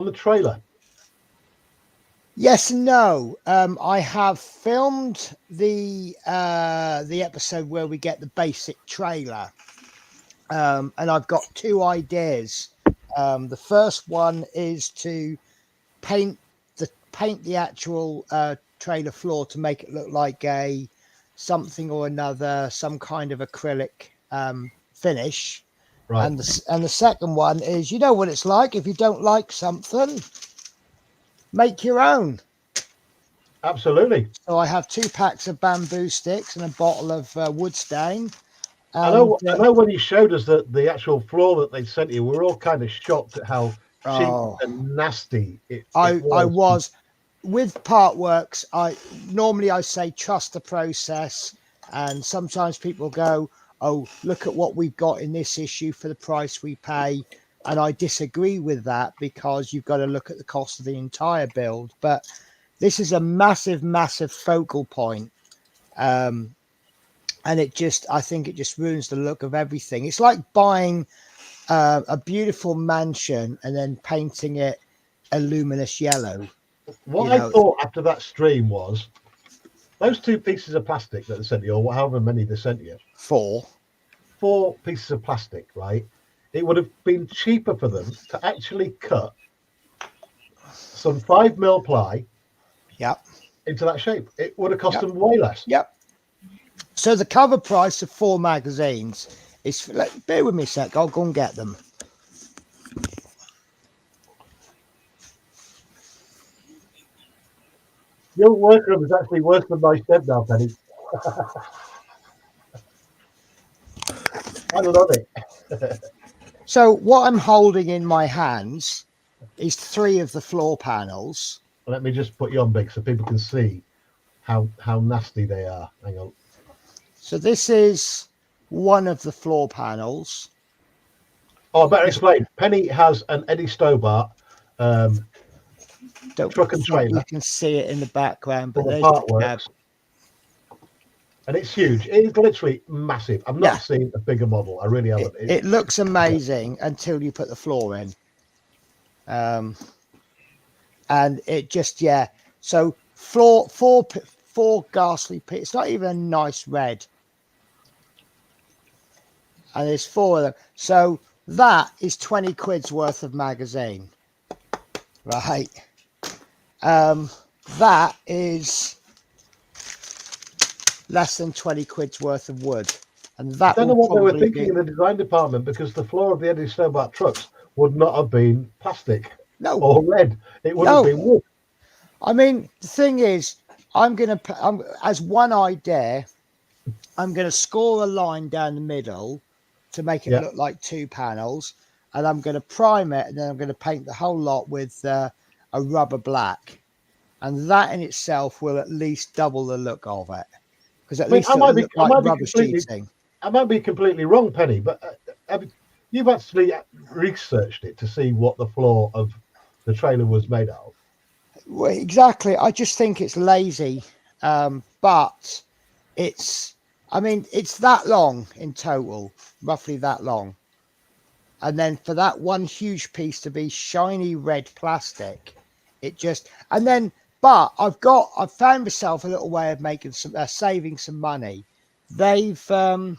the trailer? Yes and no. I have filmed the episode where we get the basic trailer, and I've got two ideas. The first one is to paint the actual trailer floor to make it look like a something or another, some kind of acrylic finish. Right. And the second one is, you know what it's like if you don't like something, make your own. Absolutely. So I have 2 packs of bamboo sticks and a bottle of wood stain. I know when you showed us the actual floor that they sent you, we were all kind of shocked at how cheap and nasty it was. I was with Partworks. I normally say trust the process, and sometimes people go, "Oh, look at what we've got in this issue for the price we pay," and I disagree with that because you've got to look at the cost of the entire build. But this is a massive focal point. And I think it just ruins the look of everything. It's like buying a beautiful mansion and then painting it a luminous yellow. What I thought after that stream was those 2 pieces of plastic that they sent you, or however many they sent you. 4 pieces of plastic, right? It would have been cheaper for them to actually cut some 5mm ply into that shape. It would have cost them way less. Yep. So the cover price of 4 magazines is, bear with me a sec, I'll go and get them. Your workroom is actually worse than my shed now, Penny. I love it. So what I'm holding in my hands is 3 of the floor panels. Let me just put you on big so people can see how nasty they are. Hang on. So this is one of the floor panels. Oh, I better explain. Penny has an Eddie Stobart truck and trailer. You can see it in the background, but there's Partworks. And it's huge. It is literally massive. I've not seen a bigger model. I really haven't. It looks amazing until you put the floor in. And it just, So four ghastly pits. It's not even a nice red. And there's 4 of them. So that is 20 quid's worth of magazine. Right. That is less than 20 quid's worth of wood. And that I don't know what they were thinking in the design department, because the floor of the Eddie Stobart trucks would not have been plastic or red. It would have been wood. I mean, the thing is, as one idea, I'm going to score a line down the middle to make it look like 2 panels, and I'm going to prime it, and then I'm going to paint the whole lot with a rubber black, and that in itself will at least double the look of it, because at least it'll look like rubber sheeting. I might be completely wrong, Penny, but you've actually researched it to see what the floor of the trailer was made of. Well, exactly. I just think it's lazy, but it's that long in total, roughly that long. And then for that one huge piece to be shiny red plastic, but I've found myself a little way of making saving some money. They've sent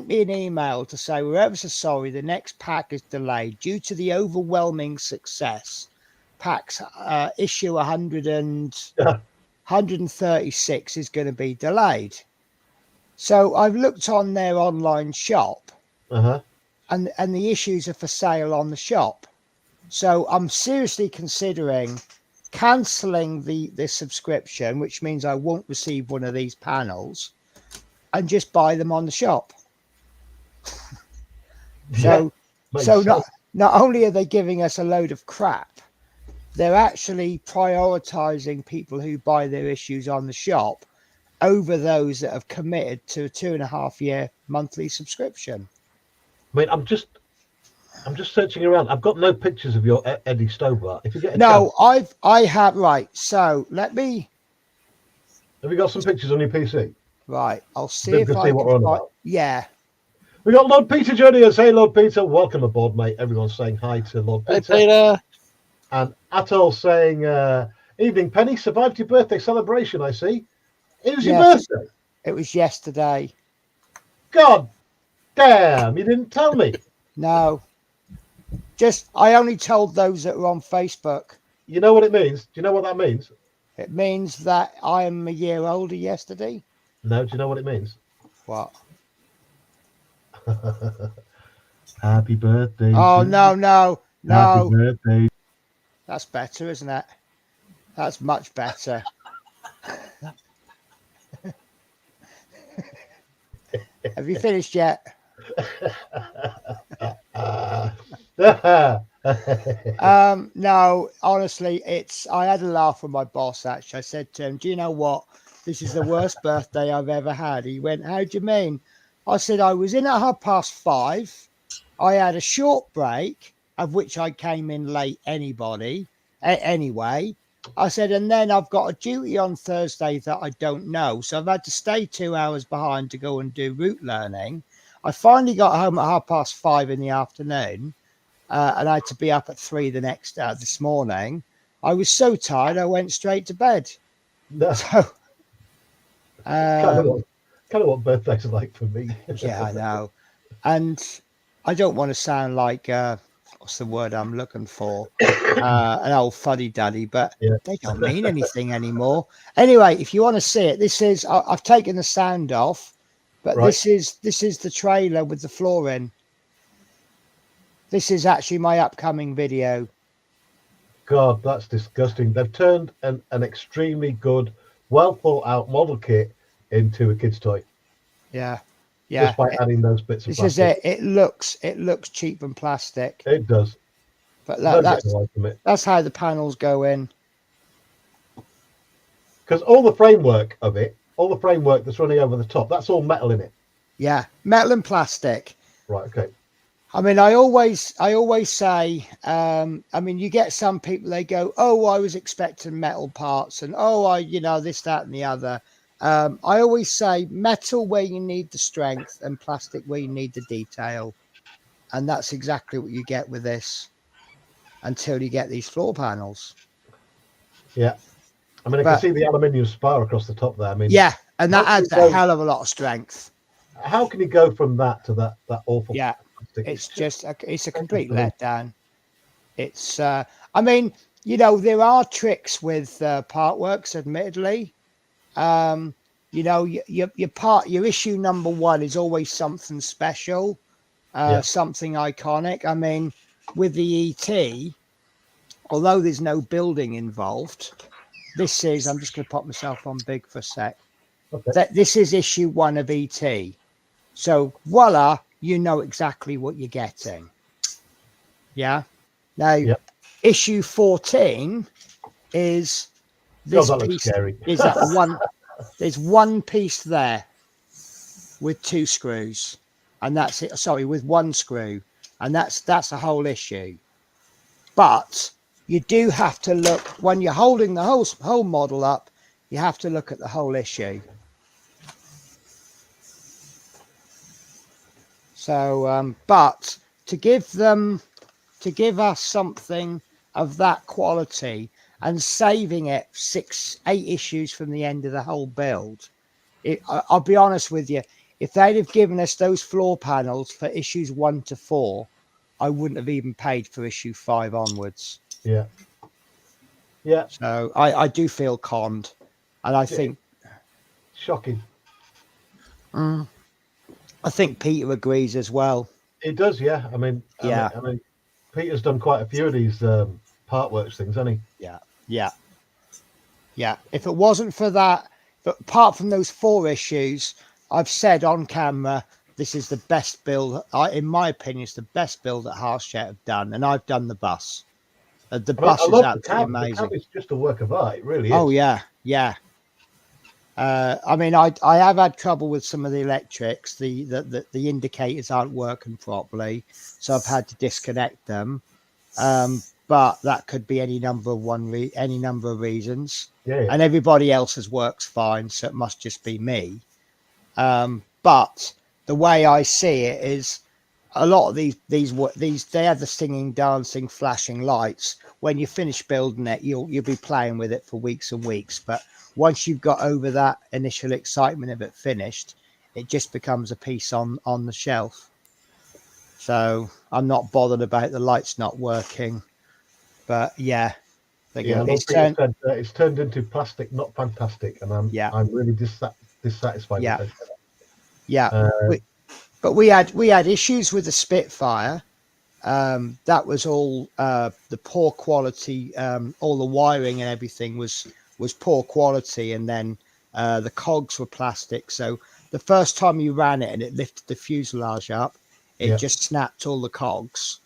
me an email to say, we're ever so sorry, the next pack is delayed due to the overwhelming success. Packs issue 136 is going to be delayed. So I've looked on their online shop, and the issues are for sale on the shop. So I'm seriously considering cancelling the subscription, which means I won't receive one of these panels, and just buy them on the shop. So not only are they giving us a load of crap, they're actually prioritizing people who buy their issues on the shop over those that have committed to a 2.5-year monthly subscription. I mean, I'm just searching around. I've got no pictures of your Eddie Stobart. If you get chance, I have. Right. So let me. Have you got some pictures on your PC? Right. I'll see if I can see what we're on about. Yeah. We got Lord Peter joining us. Hey, Lord Peter, welcome aboard, mate. Everyone's saying hi to Lord Peter. Hey, Peter. And Atol saying, evening, Penny. Survived your birthday celebration, I see. It was your birthday. It was yesterday. God damn, you didn't tell me. No. I only told those that were on Facebook. You know what it means? Do you know what that means? It means that I am a year older yesterday. No, do you know what it means? What? Happy birthday. Oh, no. Happy birthday. That's better, isn't it? That's much better. Have you finished yet? No, honestly, I had a laugh with my boss, actually. I said to him, do you know what? This is the worst birthday I've ever had. He went, how do you mean? I said, I was in at 5:30. I had a short break, of which I came in late anyway. I said, and then I've got a duty on Thursday that I don't know. So I've had to stay 2 hours behind to go and do route learning. I finally got home at 5:30 in the afternoon, and I had to be up at 3 this morning. I was so tired, I went straight to bed. No. So, kind of what birthdays are like for me. Yeah, I know. And I don't want to sound like what's the word I'm looking for? An old fuddy-duddy, but they don't mean anything anymore. Anyway, if you want to see it, this is I've taken the sound off, but this is the trailer with the floor in. This is actually my upcoming video. God, that's disgusting. They've turned an extremely good, well thought out model kit into a kid's toy. Yeah. Just by adding those bits of This plastic. is it. It looks cheap and plastic. It does. But that's how the panels go in. Because all the framework that's running over the top, that's all metal in it. Yeah, metal and plastic. Right, okay. I mean, I always say, you get some people, they go, oh, I was expecting metal parts and, this, that, and the other. I always say metal where you need the strength and plastic where you need the detail. And that's exactly what you get with this until you get these floor panels. Yeah. I mean, I can see the aluminium spar across the top there. I mean, yeah, and that adds a hell of a lot of strength. How can you go from that to that awful? Yeah, it's just it's a complete letdown. It's, there are tricks with Partworks, admittedly. Your issue number one is always something special, something iconic. I mean, with the ET, although there's no building involved, this is, I'm just going to pop myself on big for a sec. Okay. This is issue 1 of ET. So voila, you know exactly what you're getting. Yeah. Now, issue 14 is this that piece. Looks scary. Is that one? There's one piece there with 2 screws, and that's it. Sorry, with 1 screw, and that's a whole issue. But you do have to look when you're holding the whole model up. You have to look at the whole issue. So, but to give us something of that quality and saving it 6-8 issues from the end of the whole build, I'll be honest with you, if they'd have given us those floor panels for issues 1 to 4, I wouldn't have even paid for issue 5 onwards. Yeah. Yeah. So I do feel conned, and I think shocking. I think Peter agrees as well. It does, yeah. I mean, Peter's done quite a few of these Partworks things, hasn't he? Yeah. If it wasn't for that, but apart from those 4 issues, I've said on camera, this is the best build. In my opinion, it's the best build that Harshjet have done, and I've done the bus. The bus is absolutely amazing. The cab is just a work of art. It really is. Oh yeah. I have had trouble with some of the electrics. The indicators aren't working properly, so I've had to disconnect them. But that could be any number of reasons. Yeah. And everybody else's works fine, so it must just be me. But the way I see it is a lot of these they have the singing, dancing, flashing lights. When you finish building it, you'll be playing with it for weeks and weeks. But once you've got over that initial excitement of it finished, it just becomes a piece on the shelf. So I'm not bothered about the lights not working. But yeah, it's turned into plastic, not fantastic, and I'm really dissatisfied with it. Yeah, but we had issues with the Spitfire. That was all the poor quality. All the wiring and everything was poor quality, and then the cogs were plastic. So the first time you ran it and it lifted the fuselage up, it just snapped all the cogs.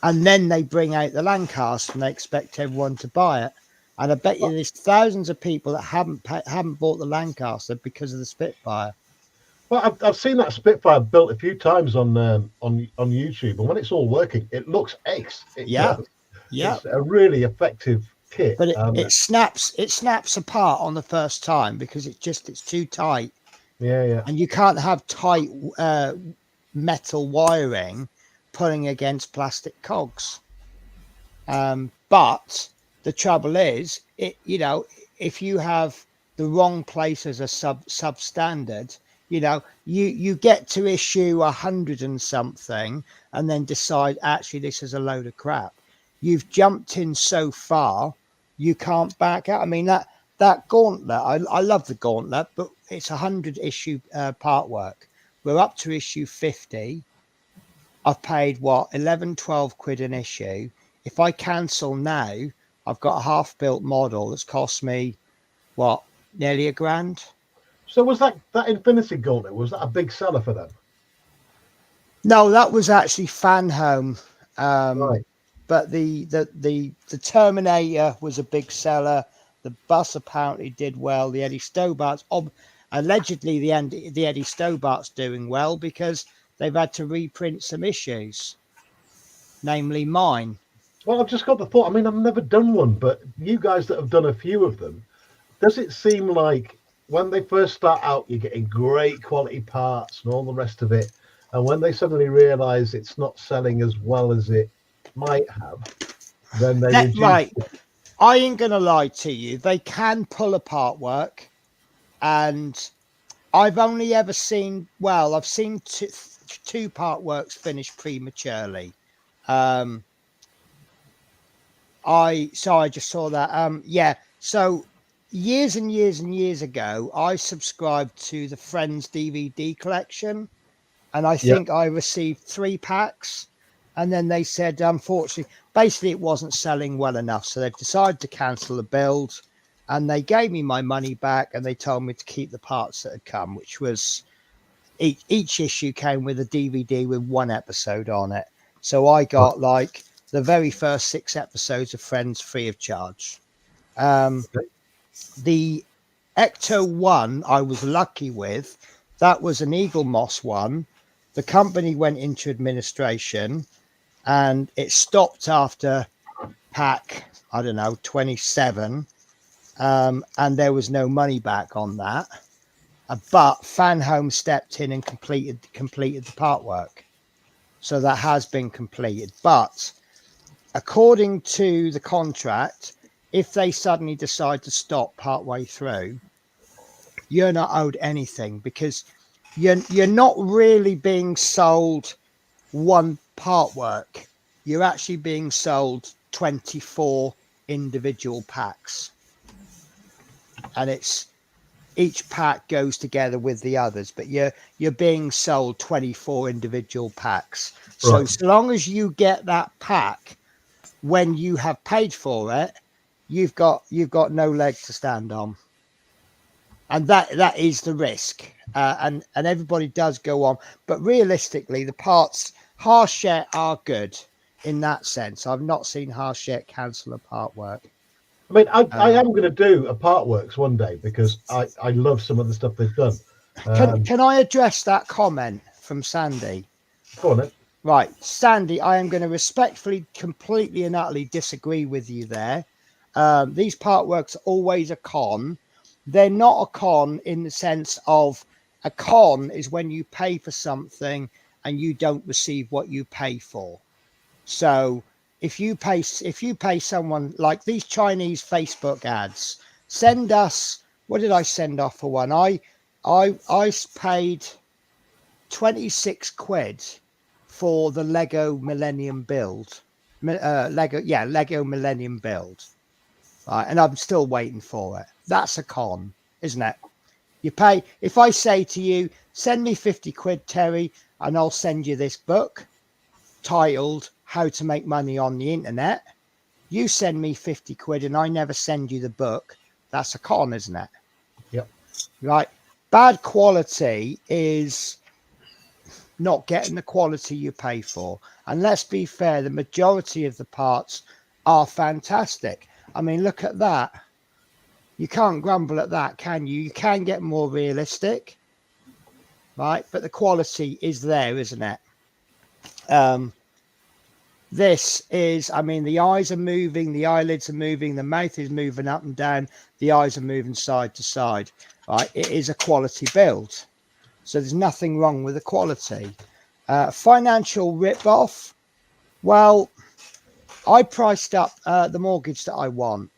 And then they bring out the Lancaster and they expect everyone to buy it. And I bet you there's thousands of people that haven't bought the Lancaster because of the Spitfire. Well, I've seen that Spitfire built a few times on YouTube, and when it's all working, it looks ace. Does. It's a really effective kit. But it snaps apart on the first time because it's too tight. Yeah. And you can't have tight metal wiring pulling against plastic cogs. But the trouble is, if you have the wrong place as a substandard, you get to issue 100 and something and then decide actually this is a load of crap. You've jumped in so far, you can't back out. I mean, that gauntlet, I love the gauntlet, but it's 100 issue part work. We're up to issue 50. I've paid 11, 12 quid an issue. If I cancel now, I've got a half built model that's cost me nearly £1,000. So was that Infinity Gauntlet, was that a big seller for them? No, that was actually Fan Home. Right. But the Terminator was a big seller. The bus apparently did well. The Eddie Stobart's allegedly the Eddie Stobart's doing well because they've had to reprint some issues, namely mine. Well, I've just got the thought. I mean, I've never done one, but you guys that have done a few of them, does it seem like when they first start out, you're getting great quality parts and all the rest of it, and when they suddenly realise it's not selling as well as it might have, then they reduce right. I ain't gonna lie to you. They can pull apart work, and I've only ever seen. Well, I've seen two part works finish prematurely. I just saw that. So years and years and years ago, I subscribed to the Friends DVD collection, and I think I received 3 packs. And then they said, unfortunately, basically it wasn't selling well enough. So they've decided to cancel the build, and they gave me my money back, and they told me to keep the parts that had come, which was each issue came with a DVD with 1 episode on it. So I got the very first 6 episodes of Friends free of charge. The Ecto 1 I was lucky with. That was an Eagle Moss one. The company went into administration, and it stopped after pack, 27, and there was no money back on that. But Fan Home stepped in and completed the part work, so that has been completed. But according to the contract, if they suddenly decide to stop partway through, you're not owed anything because you're not really being sold one part work. You're actually being sold 24 individual packs, and it's each pack goes together with the others, but you're being sold 24 individual packs. So long as you get that pack when you have paid for it, you've got no leg to stand on, and that is the risk. And everybody does go on, but realistically, the parts Harshette are good in that sense. I've not seen Harshette cancel a part work. I mean, I am going to do a part works one day because I love some of the stuff they've done. Can I address that comment from Sandy? Go on then. Right, Sandy, I am going to respectfully, completely and utterly disagree with you there. These part works are always a con. They're not a con in the sense of A con is when you pay for something and you don't receive what you pay for. So if you pay someone like these Chinese Facebook ads, send us, what did I send off for one? I paid 26 quid for the Lego Millennium build. Lego Millennium build. Right, and I'm still waiting for it. That's a con, isn't it? You pay, if I say to you, send me 50 quid, Terry, and I'll send you this book titled How to Make Money on the Internet. You send me 50 quid and I never send you the book. That's a con, isn't it? Yep. Right. Bad quality is not getting the quality you pay for. And let's be fair, the majority of the parts are fantastic. I mean, look at that. You can't grumble at that, can you? You can get more realistic, right? But the quality is there, isn't it? This is, I mean, the eyes are moving, the eyelids are moving, the mouth is moving up and down, the eyes are moving side to side, right? It is a quality build. So there's nothing wrong with the quality. Financial rip-off. Well, I priced up the mortgage that I want.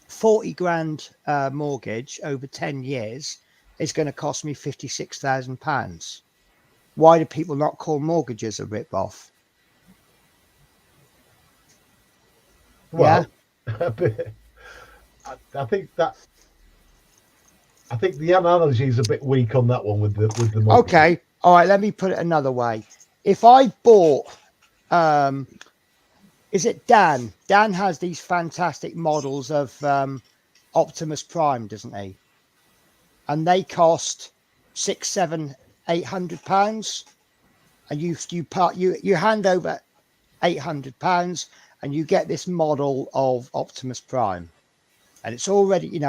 40 grand mortgage over 10 years is going to cost me £56,000. Why do people not call mortgages a rip-off? Well, yeah. I think the analogy is a bit weak on that one with the mortgage. Okay, all right. Let me put it another way. If I bought, is it Dan? Dan has these fantastic models of Optimus Prime, doesn't he? And they cost £600-800, and you hand over £800, and you get this model of Optimus Prime, and it's already,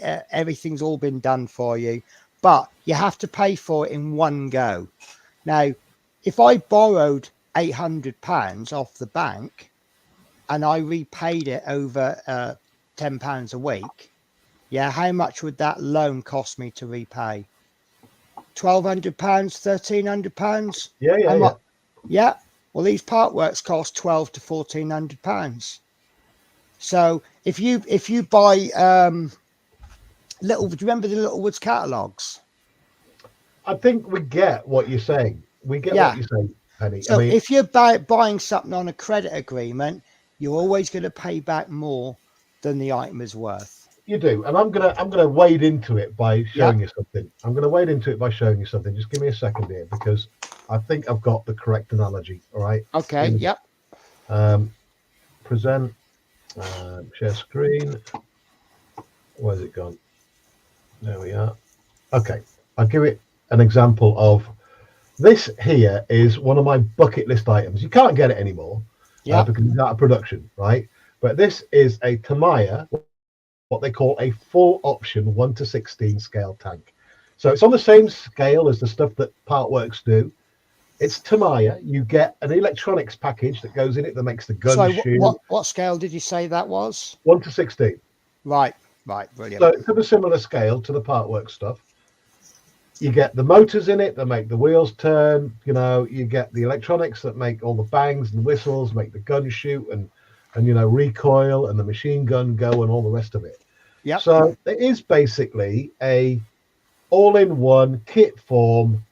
everything's all been done for you, but you have to pay for it in one go. Now, if I borrowed £800 off the bank and I repaid it over £10 a week, how much would that loan cost me to repay? £1,200, £1,300? Yeah. Well, these part works cost £1,200 to £1,400. So if you buy do you remember the Littlewoods catalogues? I think we get what you're saying. We get what you're saying, Penny. So if you're buying something on a credit agreement, you're always going to pay back more than the item is worth. You do, and I'm gonna wade into it by showing you something. Just give me a second here, because I think I've got the correct analogy. All right. Okay. Yep. Present. Share screen. Where's it gone? There we are. Okay, I'll give it an example of this. Here is one of my bucket list items. You can't get it anymore because it's out of production, right? But this is a Tamiya, what they call a full option 1:16 scale tank. So it's on the same scale as the stuff that Partworks do. It's Tamiya. You get an electronics package that goes in it that makes the gun shoot. What scale did you say that was? 1:16. Right, brilliant. So it's of a similar scale to the Partworks stuff. You get the motors in it that make the wheels turn. You get the electronics that make all the bangs and whistles, make the gun shoot, and recoil, and the machine gun go, and all the rest of it. Yeah. So it is basically a all-in-one kit form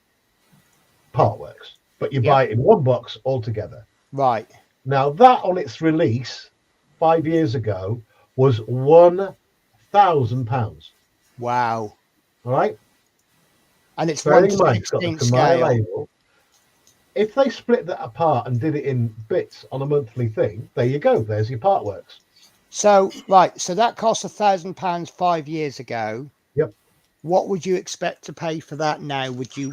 Partworks, but you buy it in one box altogether. Right. Now that on its release 5 years ago was £1,000. Wow. All right. And it's 1:16 scale. Label. If they split that apart and did it in bits on a monthly thing, there you go. There's your Partworks. So that cost £1,000 5 years ago. Yep. What would you expect to pay for that now? Would you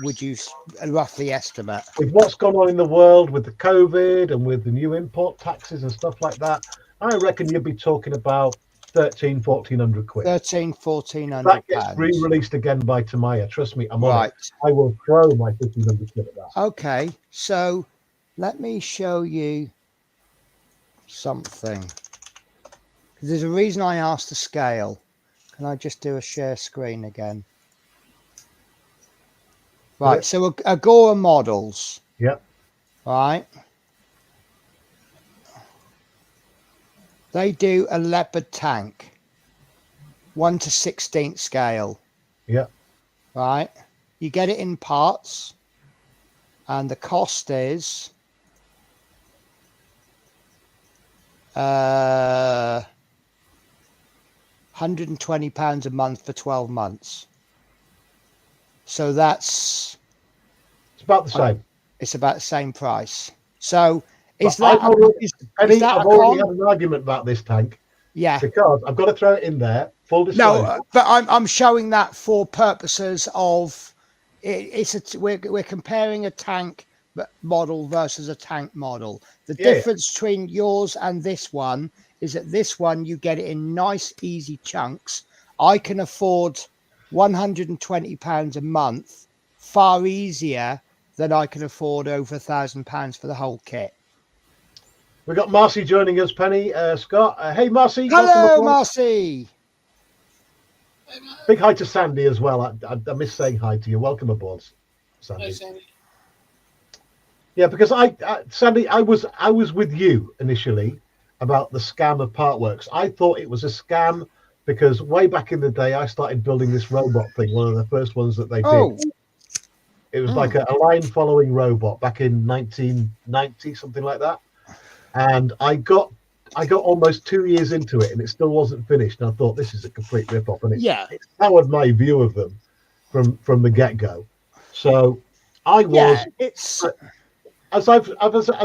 roughly estimate? With what's gone on in the world with the COVID and with the new import taxes and stuff like that, I reckon you'd be talking about 1,300-1,400 quid. 1,300-1,400. That gets re-released again by Tamiya. Trust me, I'm on it. I will throw my 1,500 quid at that. Okay, so let me show you something. There's a reason I asked the scale. Can I just do a share screen again? Right. So Agora models. Yep. Right. They do a leopard tank, 1/16 scale. Yep. Right. You get it in parts, and the cost is £120 a month for 12 months. So it's about the same. It's about the same price. So is I've that a already con? had an argument about this tank. Yeah. Because I've got to throw it in there. Full disclosure. No, but I'm showing that for purposes of we're comparing a tank model versus a tank model. The difference between yours and this one is that this one you get it in nice easy chunks. I can afford £120 a month far easier than I can afford over £1,000 for the whole kit. We've got Marcy joining us, Penny, Scott. Hey, Marcy. Hello, Marcy. Big hi to Sandy as well. I miss saying hi to you. Welcome aboard, Sandy. Hi, Sandy. Yeah, because Sandy, I was with you initially about the scam of Partworks. I thought it was a scam because way back in the day, I started building this robot thing, one of the first ones that they did. It was like a line following robot back in 1990, something like that. And I got almost 2 years into it, and it still wasn't finished. And I thought this is a complete rip-off, and it soured my view of them from the get-go. So I was as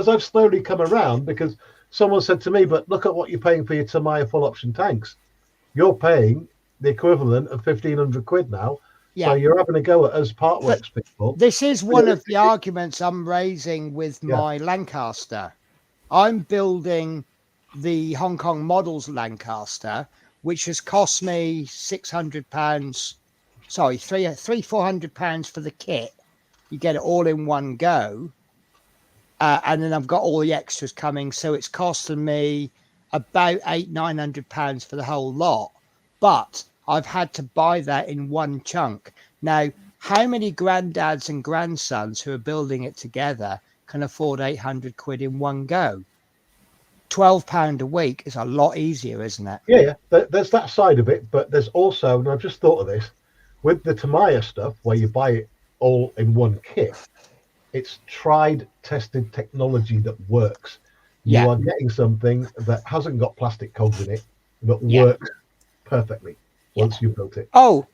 I've slowly come around, because someone said to me, "But look at what you're paying for your Tamiya full option tanks. You're paying the equivalent of £1,500 now." Yeah. So you're having a go at us Partworks people. This is one of the arguments I'm raising with my Lancaster. I'm building the Hong Kong models Lancaster, which has cost me £600. Sorry, £400 for the kit. You get it all in one go, and then I've got all the extras coming, so it's costing me about £900 for the whole lot. But I've had to buy that in one chunk. Now, how many granddads and grandsons who are building it together can afford £800 in one go? £12 a week is a lot easier, isn't it? Yeah, there's that side of it, but there's also, and I've just thought of this, with the Tamiya stuff, where you buy it all in one kit, it's tried, tested technology that works. You are getting something that hasn't got plastic cogs in it, but works perfectly once you've built it. Oh,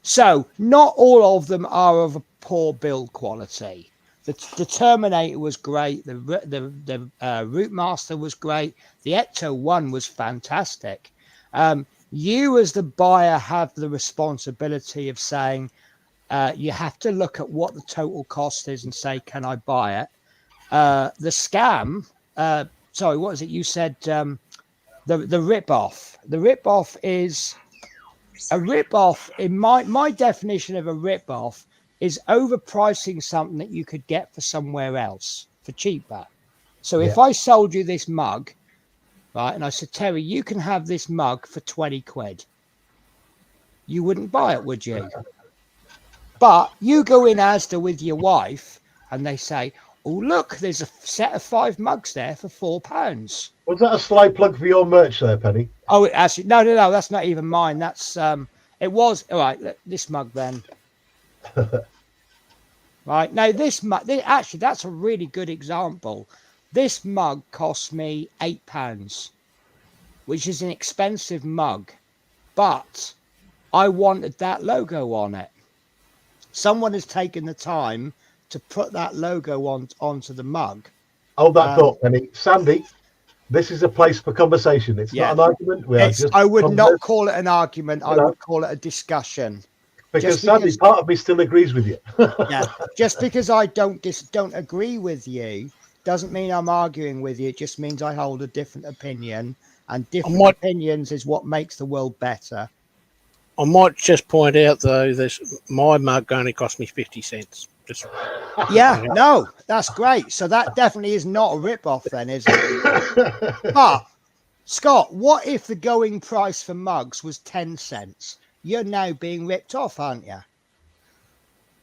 so not all of them are of a poor build quality. The Terminator was great. The Rootmaster was great. The Ecto 1 was fantastic. You as the buyer have the responsibility of saying you have to look at what the total cost is and say, can I buy it? The scam, sorry, what is it? You said the rip-off. The rip-off is a rip-off. In my definition of a rip-off is overpricing something that you could get for somewhere else for cheaper. So if I sold you this mug, right, and I said, Terry, you can have this mug for 20 quid. You wouldn't buy it, would you? But you go in Asda with your wife and they say, oh, look, there's a set of 5 mugs there for £4. Was that a sly plug for your merch there, Penny? Oh, actually, no, that's not even mine. That's, it was, all right, this mug then. Right, now this mug, actually, that's a really good example. This mug cost me £8, which is an expensive mug, but I wanted that logo on it. Someone has taken the time to put that logo onto the mug. Hold that thought, Penny. Sandy, this is a place for conversation. It's not an argument. I would not call it an argument. I would call it a discussion. Because Sandy, part of me still agrees with you. Just because I don't agree with you doesn't mean I'm arguing with you. It just means I hold a different opinion, and different opinions is what makes the world better. I might just point out though, my mug only cost me 50 cents. No, that's great. So that definitely is not a rip-off then, is it? But Scott, what if the going price for mugs was 10 cents? You're now being ripped off, aren't you?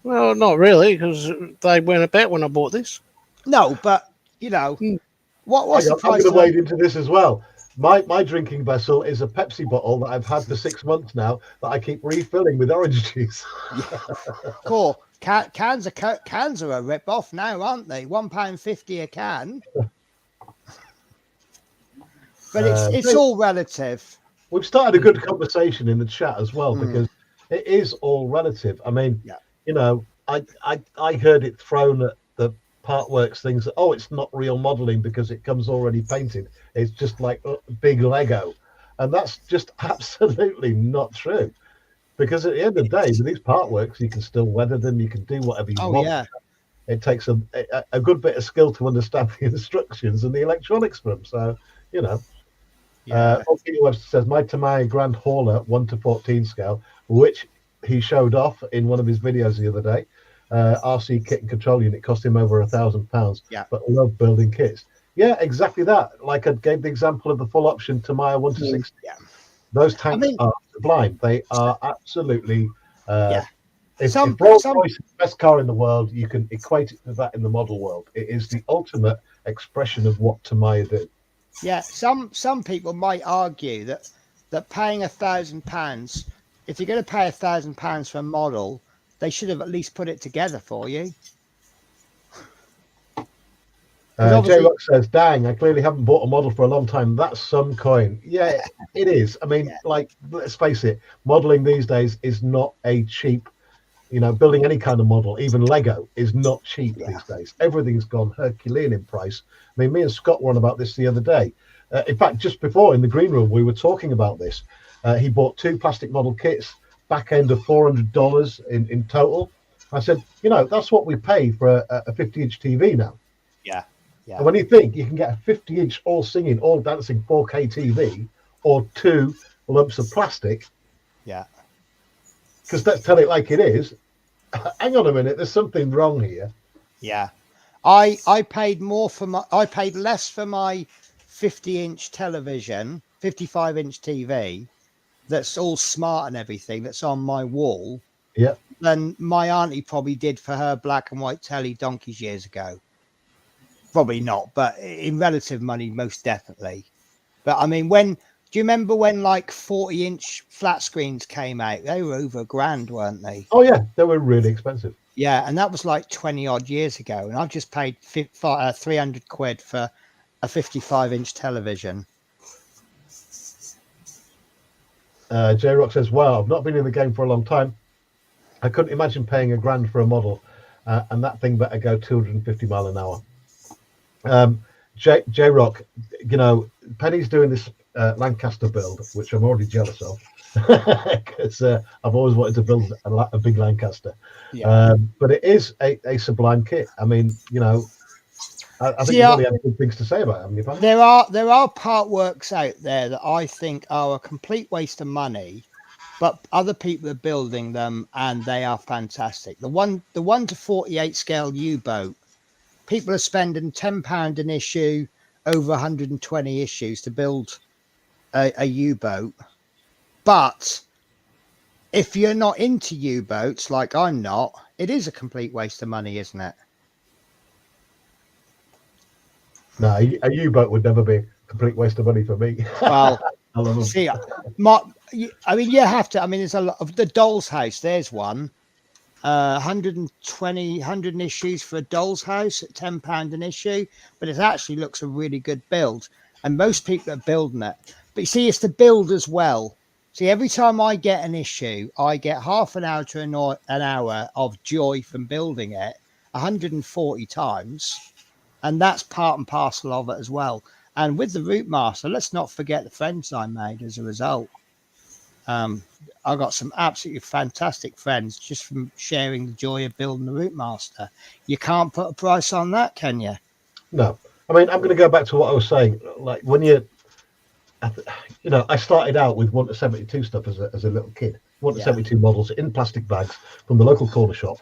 Well, not really, because they weren't about when I bought this. No, but what's the I'm price? going to wade into this as well. My drinking vessel is a Pepsi bottle that I've had for 6 months now that I keep refilling with orange juice. Cool. Cans are a rip off now, aren't they? £1.50 a can. But it's all relative. We've started a good conversation in the chat as well, because it is all relative. I mean, I heard it thrown at the Partworks things that, it's not real modeling because it comes already painted. It's just like big Lego. And that's just absolutely not true. Because at the end of the day, with these Partworks, you can still weather them. You can do whatever you want. Yeah. It takes a good bit of skill to understand the instructions and the electronics for them. So, Peter Webster says, my Tamiya Grand Hauler 1:14 scale, which he showed off in one of his videos the other day. RC kit and control unit cost him over £1,000. Yeah. But I love building kits. Yeah, exactly that. Like I gave the example of the full option Tamiya 1:60. Yeah. Those tanks are sublime. They are absolutely. If Rolls-Royce is the best car in the world, you can equate it to that in the model world. It is the ultimate expression of what Tamiya do. Yeah, some people might argue that paying £1,000, if you're going to pay £1,000 for a model, they should have at least put it together for you. J-Rock says, dang, I clearly haven't bought a model for a long time. That's some coin. Yeah, it is. I mean, let's face it, modeling these days is not a cheap, building any kind of model, even Lego, is not cheap these days. Everything's gone Herculean in price. I mean, me and Scott were on about this the other day. In fact, just before in the green room, we were talking about this. He bought 2 plastic model kits, back end of $400 in total. I said, that's what we pay for a 50-inch TV now. Yeah. Yeah. And when you think you can get a 50-inch all singing, all dancing 4K TV or 2 lumps of plastic. Yeah. Because let's tell it like it is. Hang on a minute, there's something wrong here. Yeah. I paid less for my 50-inch television, 55-inch TV, that's all smart and everything, that's on my wall. Yeah. Than my auntie probably did for her black and white telly donkeys years ago. Probably not, but in relative money, most definitely. But I mean, do you remember when like 40-inch flat screens came out? They were over £1,000, weren't they? Oh yeah, they were really expensive. Yeah, and that was like 20 odd years ago, and I've just paid £300 for a 55-inch television. J-Rock says, wow, I've not been in the game for a long time. I couldn't imagine paying £1,000 for a model, and that thing better go 250 mile an hour. J-Rock, Penny's doing this Lancaster build, which I'm already jealous of, because I've always wanted to build a big Lancaster. Yeah. But it is a sublime kit. I mean, I think you only have good things to say about it, haven't you, Penny? There are Partworks out there that I think are a complete waste of money, but other people are building them and they are fantastic. The 1 to 48 scale U-boat. People are spending £10 an issue, over 120 issues to build a U-boat. But if you're not into U-boats, like I'm not, it is a complete waste of money, isn't it? No, a U-boat would never be a complete waste of money for me. Well, see, I mean, you have to. I mean, there's a lot of the Doll's House. There's one. 100 issues for a Doll's House at £10 an issue, but it actually looks a really good build, and most people are building it. But you see, it's the build as well. See, every time I get an issue, I get half an hour to an hour of joy from building it 140 times, and that's part and parcel of it as well. And with the Route Master, let's not forget the friends I made as a result. I got some absolutely fantastic friends just from sharing the joy of building the Route Master. You can't put a price on that, can you? No. I mean, I'm going to go back to what I was saying. Like when I started out with 1 to 72 stuff as a little kid. 1 to 72 models in plastic bags from the local corner shop.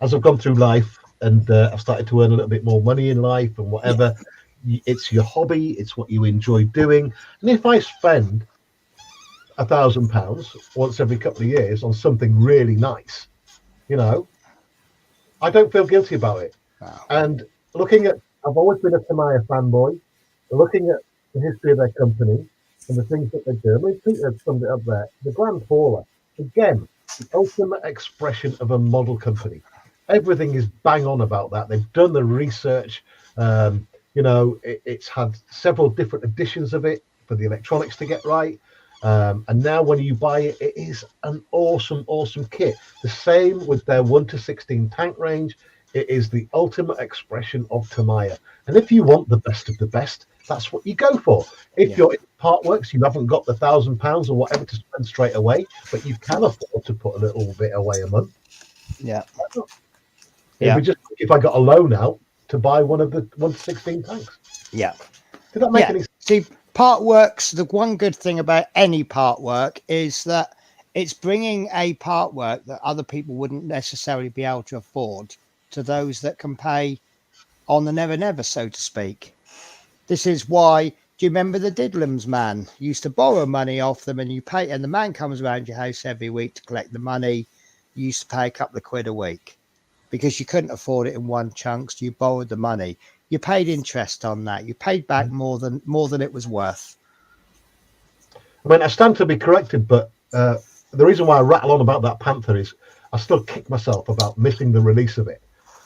As I've gone through life and I've started to earn a little bit more money in life and whatever, it's your hobby. It's what you enjoy doing. And if I spend £1,000 once every couple of years on something really nice, I don't feel guilty about it. Wow. And I've always been a Tamiya fanboy. Looking at the history of their company and the things that they do. I mean, Peter summed it up there. The Grand Hauler, again, the ultimate expression of a model company. Everything is bang on about that. They've done the research. It's had several different editions of it for the electronics to get right. And now when you buy it, it is an awesome, awesome kit. The same with their 1-16 tank range. It is the ultimate expression of Tamiya. And if you want the best of the best, that's what you go for. If you're in part works, you haven't got the £1,000 or whatever to spend straight away, but you can afford to put a little bit away a month. Yeah. It'd be just if I got a loan out to buy one of the 1-16 tanks. Yeah. Did that make any sense? See, part works, the one good thing about any part work is that it's bringing a part work that other people wouldn't necessarily be able to afford to those that can pay on the never, so to speak. This is why, do you remember the Diddlams man? You used to borrow money off them and you pay, and the man comes around your house every week to collect the money. You used to pay a couple of quid a week because you couldn't afford it in one chunk, so you borrowed the money. You paid interest on that. You paid back more than it was worth. I mean, I stand to be corrected, but the reason why I rattle on about that Panther is I still kick myself about missing the release of it.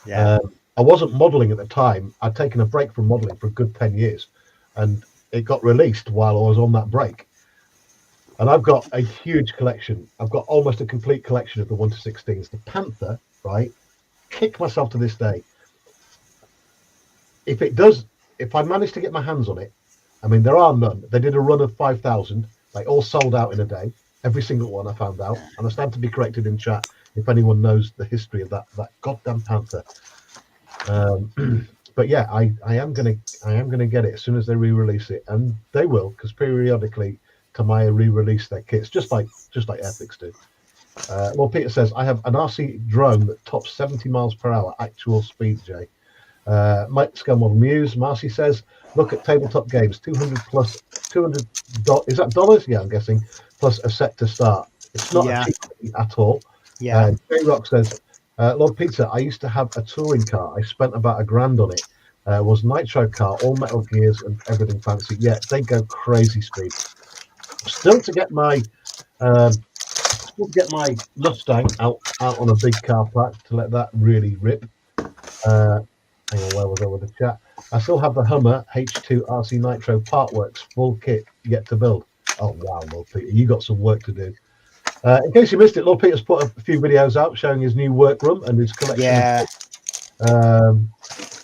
Yeah. I wasn't modelling at the time. I'd taken a break from modelling for a good 10 years, and it got released while I was on that break. And I've got a huge collection. I've got almost a complete collection of the 1-16s. The Panther, right? Kick myself to this day. If I manage to get my hands on it, I mean, there are none. They did a run of 5,000. They all sold out in a day. Every single one I found out. And I stand to be corrected in chat if anyone knows the history of that goddamn Panther. But yeah, I am gonna get it as soon as they re-release it, and they will, because periodically Tamiya re-release their kits, just like Ethics do. Well, Peter says I have an RC drone that tops 70 miles per hour actual speed. Jay, Mike Scumwell Muse, Marcy says look at tabletop games, 200 plus 200 is that dollars? Yeah, I'm guessing, plus a set to start. It's not a cheap at all. Yeah. J Rock says, Lord Peter, I used to have a touring car. I spent about $1,000 on it. Was nitro car, all metal gears and everything fancy. Yeah, they go crazy speed. Still to get my Mustang out on a big car park to let that really rip. Hang on, where was I with the chat? I still have the Hummer H2 RC Nitro part works full kit yet to build. Oh wow, Lord Peter, you got some work to do. In case you missed it, Lord Peter's put a few videos out showing his new workroom and his collection. Yeah.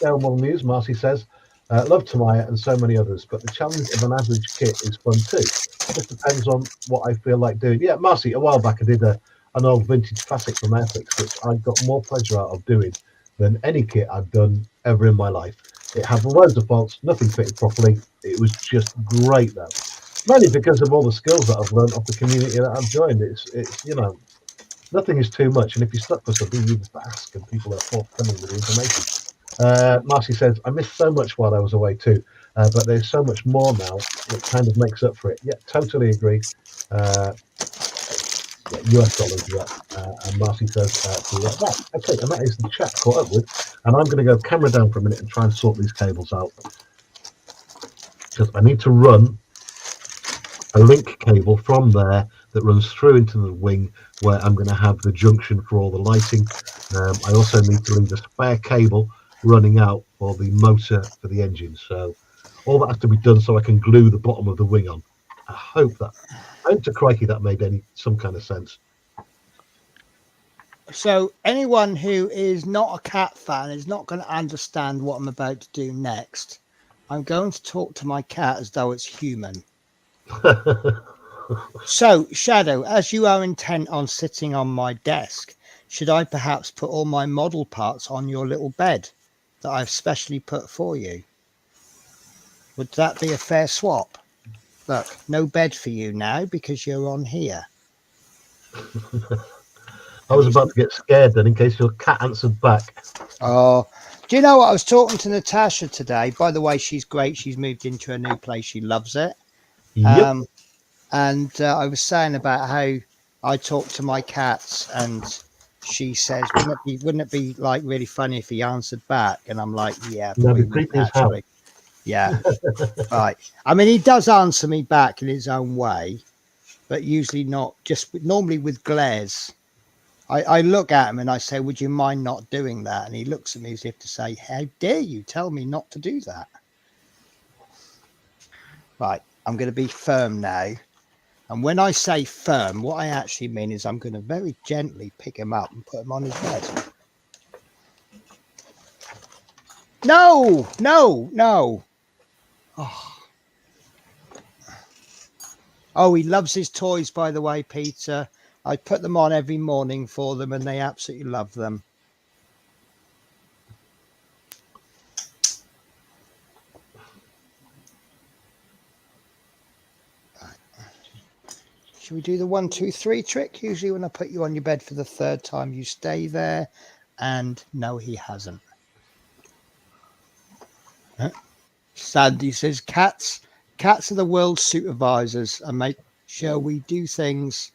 Model News, Marcy says, love Tamiya and so many others, but the challenge of an average kit is fun too. It just depends on what I feel like doing. Yeah, Marcy, a while back I did an old vintage classic from Ethics, which I got more pleasure out of doing than any kit I've done ever in my life. It had loads of faults, nothing fitted properly. It was just great though. Mainly because of all the skills that I've learned off the community that I've joined. It's nothing is too much, and if you're stuck with something, you just ask, and people are forthcoming with the information. Marcy says, I missed so much while I was away too, but there's so much more now that kind of makes up for it. Yeah, totally agree. US dollars, and Marcy says, that. Okay, and that is the chat caught up with, and I'm going to go camera down for a minute and try and sort these cables out, because I need to run a link cable from there that runs through into the wing where I'm going to have the junction for all the lighting. I also need to leave a spare cable running out for the motor for the engine. So all that has to be done so I can glue the bottom of the wing on. I hope to crikey that made some kind of sense. So anyone who is not a cat fan is not going to understand what I'm about to do next. I'm going to talk to my cat as though it's human. So, Shadow, as you are intent on sitting on my desk, should I perhaps put all my model parts on your little bed that I've specially put for you? Would that be a fair swap? Look, no bed for you now because you're on here. I was about to get scared then in case your cat answered back. Oh, do you know what? I was talking to Natasha today. By the way, she's great. She's moved into a new place. She loves it. Yep. And I was saying about how I talk to my cats and she says, wouldn't it be like really funny if he answered back? And I'm like, yeah, That'd be probably would, creepy as hell. actually. Yeah. Right. I mean, he does answer me back in his own way, but usually not, just normally with glares. I look at him and I say, would you mind not doing that? And he looks at me as if to say, how dare you tell me not to do that? Right. I'm going to be firm now. And when I say firm, what I actually mean is I'm going to very gently pick him up and put him on his bed. No, no, no. Oh, he loves his toys, by the way, Peter. I put them on every morning for them and they absolutely love them. Should we do the 1, 2, 3 trick? Usually when I put you on your bed for the third time, you stay there. And no, he hasn't. Sandy says, cats are the world's supervisors and make sure we do things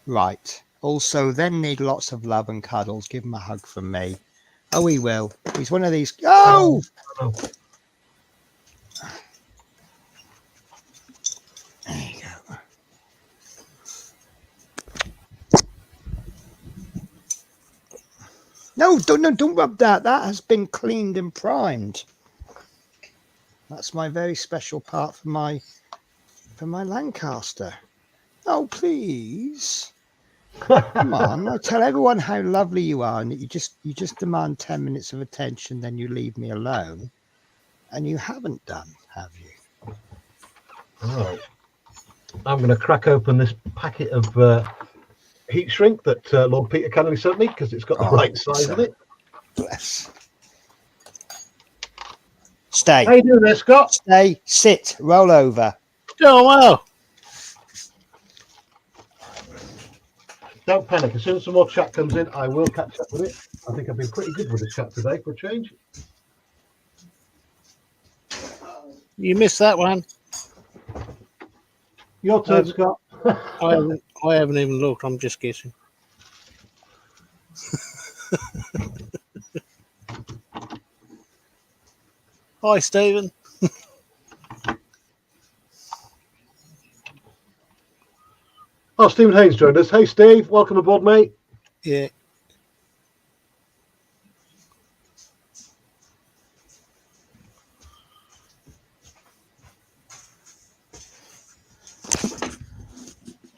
right. Also, then need lots of love and cuddles. Give him a hug from me. Oh, he will. He's one of these. Oh! There you go. No, don't rub that. That has been cleaned and primed. That's my very special part for my Lancaster. Oh, please. Come on. I tell everyone how lovely you are and that you just demand 10 minutes of attention, then you leave me alone. And you haven't done, have you? Right. I'm going to crack open this packet of heat shrink that Lord Peter kindly sent me because it's got the right size in it. Bless. Stay. How you doing there, Scott? Stay. Sit. Roll over. Oh, well. Don't panic. As soon as some more chat comes in, I will catch up with it. I think I've been pretty good with the chat today for a change. You missed that one. Your turn, Scott. I haven't even looked. I'm just guessing. Hi, Stephen. Oh, Stephen Haynes joined us. Hey, Steve. Welcome aboard, mate. Yeah.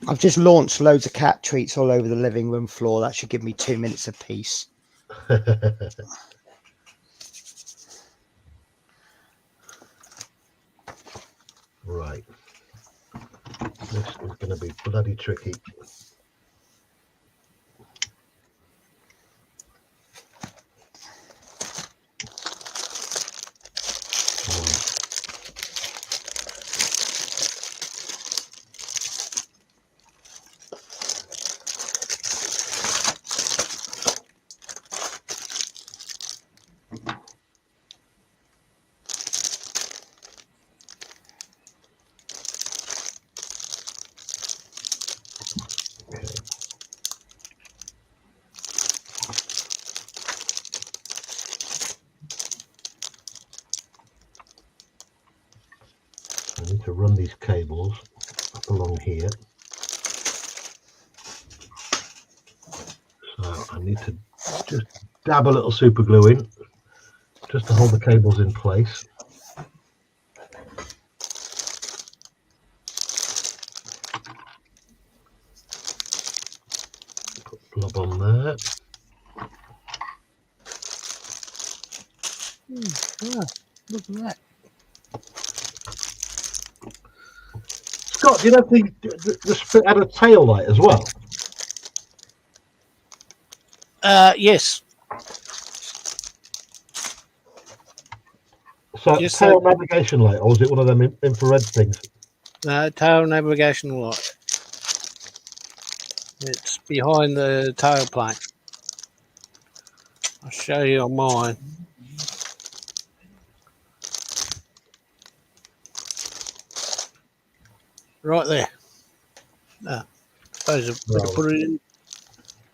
I've just launched loads of cat treats all over the living room floor. That should give me 2 minutes of peace. Right. This is going to be bloody tricky. I need to run these cables up along here. So I need to just dab a little super glue in just to hold the cables in place. Put blob on there. Look at that. Scott, do you know the spit had a tail light as well? Yes. So Yes, tail navigation light, or was it one of them infrared things? Tail navigation light. It's behind the tailplane. I'll show you on mine. Right there. Suppose I better put it in.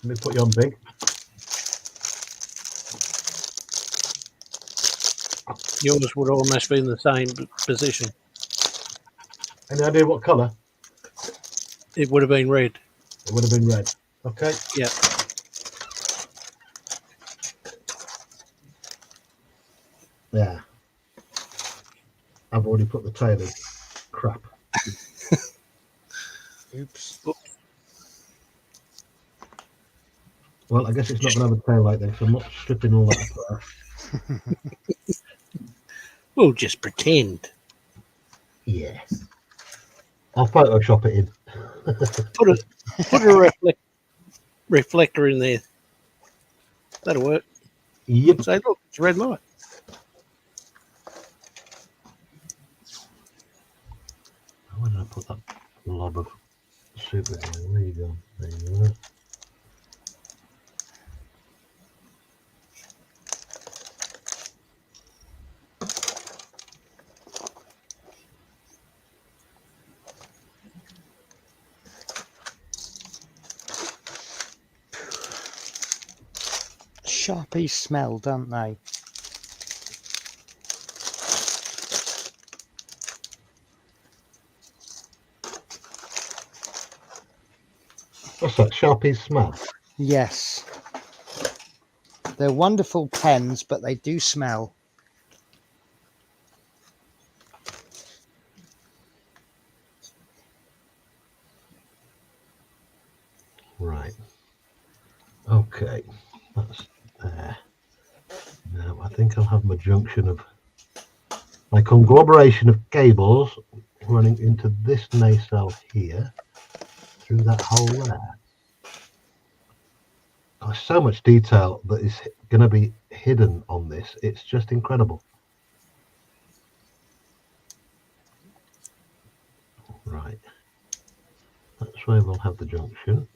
Let me put you on big. Yours would almost be in the same position. Any idea what colour? It would have been red. It would have been red. Okay. Yeah. Yeah. I've already put the tail in. Crap. Oops. Well, I guess it's not going to have a tail like this. I'm not stripping all that apart. We'll just pretend. Yeah. I'll Photoshop it in. Put a reflector in there. That'll work. Yep. Say, look, it's a red light. Where did I put that lob of soup in there? There you go. There you go. Sharpies smell, don't they? What's that? Sharpies smell? Yes. They're wonderful pens, but they do smell. Right. Okay. That's there. Now I think I'll have my junction of my conglomeration of cables running into this nacelle here through that hole there. There's so much detail that is going to be hidden on this. It's just incredible. Right. That's where we'll have the junction.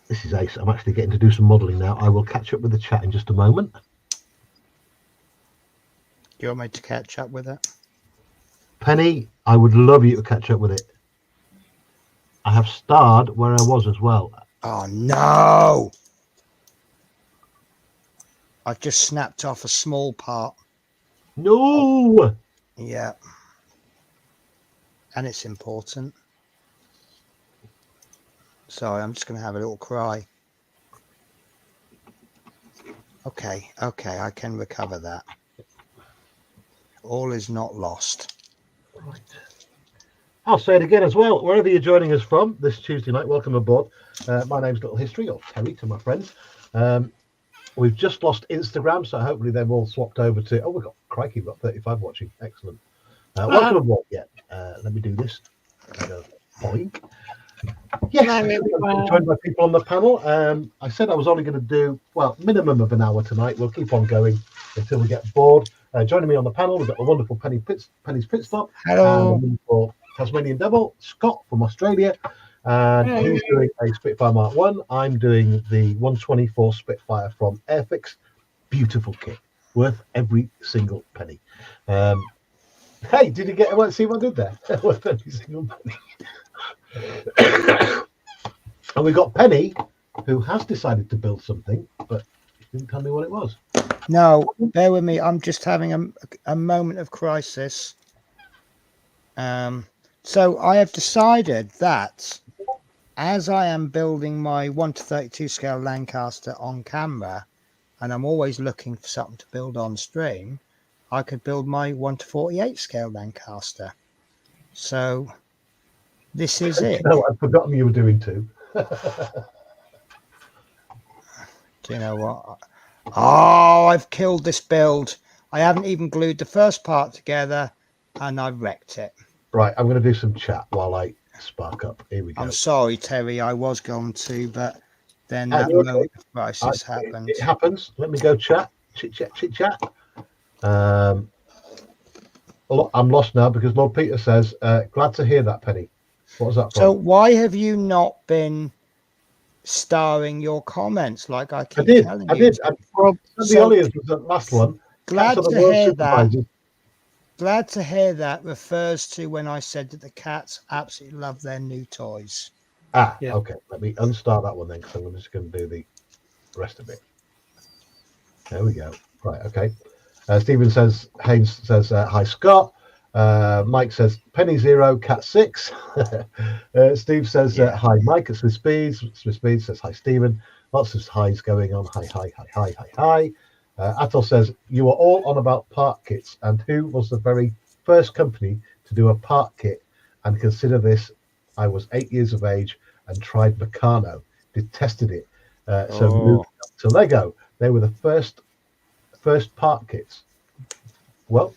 This is ace. I'm actually getting to do some modelling now. I will catch up with the chat in just a moment. You want me to catch up with it? Penny, I would love you to catch up with it. I have starred where I was as well. Oh, no. I've just snapped off a small part. No! Yeah. And it's important. Sorry, I'm just going to have a little cry. Okay, I can recover that. All is not lost. Right. I'll say it again as well. Wherever you're joining us from this Tuesday night, welcome aboard. My name's Little History, or Terry to my friends. We've just lost Instagram, so hopefully they've all swapped over to... Oh, we've got 35 watching. Excellent. Welcome aboard. Yeah, let me do this. Boink. Yes, I'm joined by people on the panel. I said I was only going to do, well, minimum of an hour tonight. We'll keep on going until we get bored. Joining me on the panel, we've got the wonderful Penny's Pitstop. Hello. And the wonderful Tasmanian Devil, Scott from Australia. And he's doing a Spitfire Mark 1. I'm doing the 124 Spitfire from Airfix. Beautiful kit. Worth every single penny. Hey, did you see what I did there? Worth every single penny. And we got Penny, who has decided to build something, but didn't tell me what it was. No, bear with me. I'm just having a moment of crisis. So I have decided that as I am building my 1:32 scale Lancaster on camera, and I'm always looking for something to build on stream, I could build my 1:48 scale Lancaster. So this is it. No, I'd forgotten you were doing two. Do you know what? Oh, I've killed this build. I haven't even glued the first part together and I've wrecked it. Right, I'm going to do some chat while I spark up. Here we go. I'm sorry, Terry. I was going to, but then that moment of crisis happened. It happens. Let me go chat. Chit chat. I'm lost now because Lord Peter says, glad to hear that, Penny. What was that from? So why have you not been starring your comments like I keep telling you? I did. The Olliers was the last one. Glad to hear that. Glad to hear that refers to when I said that the cats absolutely love their new toys. Okay. Let me unstart that one then, because I'm just going to do the rest of it. There we go. Right, okay. Stephen says, Haynes says, hi, Scott. Mike says, Penny 0, Cat 6. Steve says, hi, Mike at Swiss Speeds. Swiss Speeds says, hi, Stephen. Lots of highs going on. Hi. Atul says, you are all on about part kits, and who was the very first company to do a part kit? And consider this, I was 8 years of age and tried Meccano, detested it. So moved up to Lego. They were the first part kits. Well,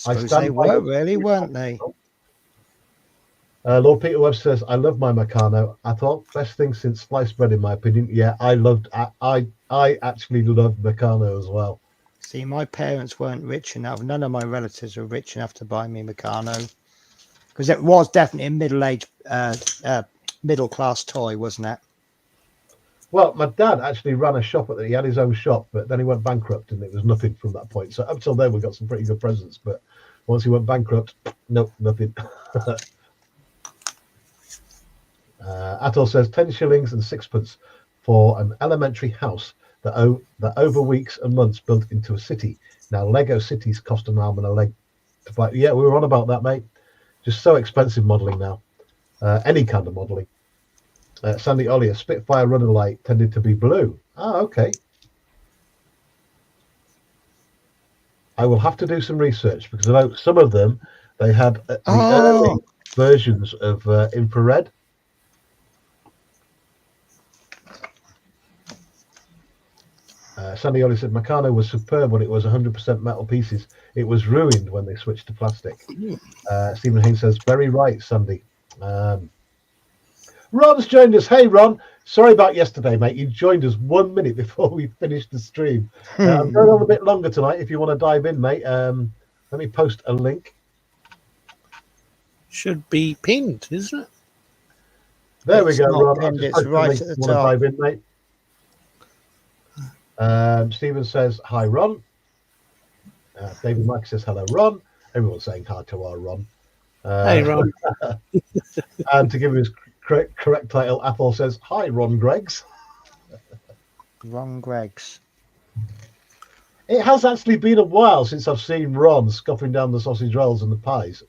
I suppose they were really, weren't they? Lord Peter Webb says, I love my Meccano. I thought best thing since sliced bread, in my opinion. Yeah, I actually loved Meccano as well. See, my parents weren't rich enough. None of my relatives were rich enough to buy me Meccano, because it was definitely a middle-aged, middle-class toy, wasn't it? Well, my dad actually ran a shop he had his own shop, but then he went bankrupt and it was nothing from that point. So up till then, we got some pretty good presents, but once he went bankrupt, nope, nothing. Atul says 10 shillings and sixpence for an elementary house that over weeks and months built into a city. Now Lego cities cost an arm and a leg to buy. Yeah, we were on about that, mate. Just so expensive modelling now. Any kind of modelling. Sandy Ollie, a Spitfire runner light tended to be blue. Ah, okay. I will have to do some research because I know some of them, they had the early versions of infrared. Sandy Ollie said Meccano was superb when it was 100% metal pieces. It was ruined when they switched to plastic. Stephen Haynes says, very right, Sandy. Ron's joined us. Hey, Ron. Sorry about yesterday, mate. You joined us 1 minute before we finished the stream. I'm going on a bit longer tonight. If you want to dive in, mate, let me post a link. Should be pinned, isn't it? There we go, Ron. Pinned, it's right at the top. Dive in, mate. Stephen says, hi, Ron. David Mike says, hello, Ron. Everyone's saying hi to our Ron. Hey, Ron. And to give him his correct title, Athol says, hi, Ron Greggs. Ron Greggs. It has actually been a while since I've seen Ron scoffing down the sausage rolls and the pies.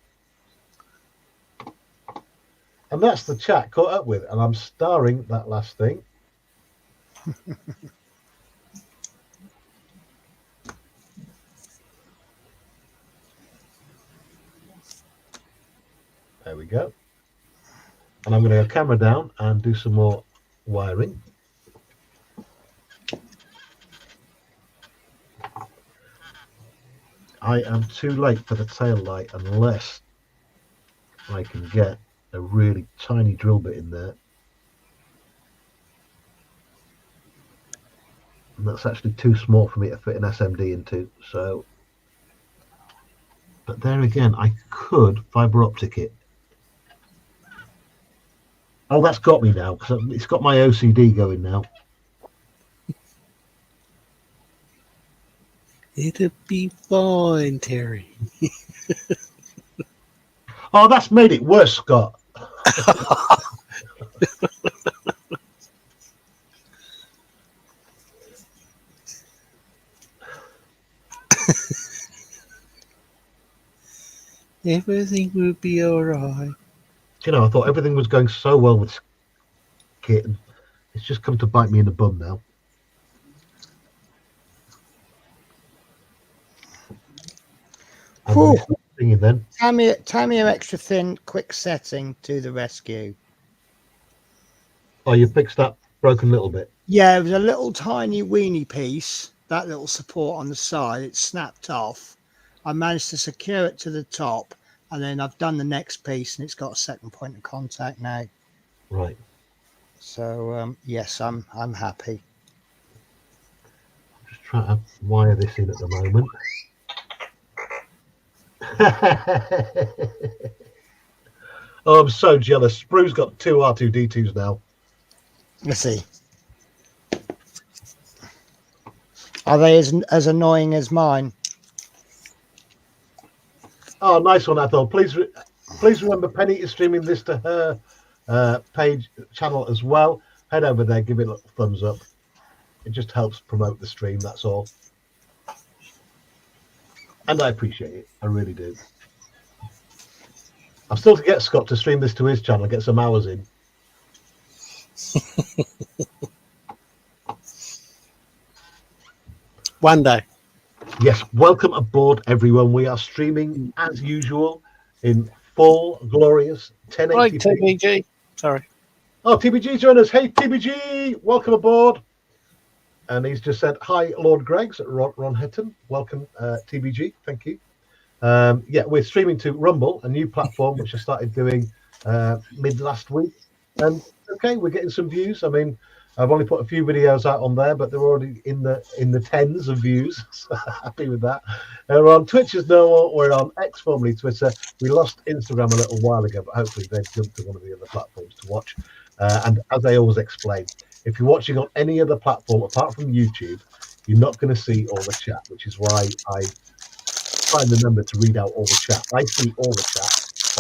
And that's the chat caught up with, and I'm starring that last thing. There we go. And I'm going to go camera down and do some more wiring. I am too late for the tail light unless I can get a really tiny drill bit in there. And that's actually too small for me to fit an SMD into. So, but there again, I could fiber optic it. Oh, that's got me now because it's got my OCD going now. It'll be fine, Terry. Oh, that's made it worse, Scott. Everything will be all right. You know, I thought everything was going so well with Kit, and it's just come to bite me in the bum now. Thinking then. Tamiya extra thin, quick setting to the rescue. Oh, you fixed that broken little bit? Yeah, it was a little tiny weenie piece, that little support on the side. It snapped off. I managed to secure it to the top, and then I've done the next piece, and it's got a second point of contact now. Right. So yes, I'm happy. Just trying to wire this in at the moment. Oh, I'm so jealous. Sprue's got 2 R2D2s now. Let's see. Are they as annoying as mine? Oh, nice one, Athol. Please remember Penny is streaming this to her channel as well. Head over there, give it a little thumbs up. It just helps promote the stream, that's all. And I appreciate it. I really do. I'm still to get Scott to stream this to his channel and get some hours in. One day. Yes, welcome aboard, everyone. We are streaming as usual in full, glorious 1080p. Right, TBG. Sorry. Oh, TBG join us. Hey, TBG, welcome aboard. And he's just said, hi, Lord Greggs, Ron Hetton. Welcome, TBG. Thank you. Yeah, we're streaming to Rumble, a new platform, which I started doing mid last week. And okay, we're getting some views. I mean, I've only put a few videos out on there, but they're already in the tens of views. So happy with that. We're on Twitch as normal. We're on X, formerly Twitter. We lost Instagram a little while ago, but hopefully they've jumped to one of the other platforms to watch. And as I always explain, if you're watching on any other platform apart from YouTube, you're not going to see all the chat, which is why I try and remember to read out all the chat. I see all the chat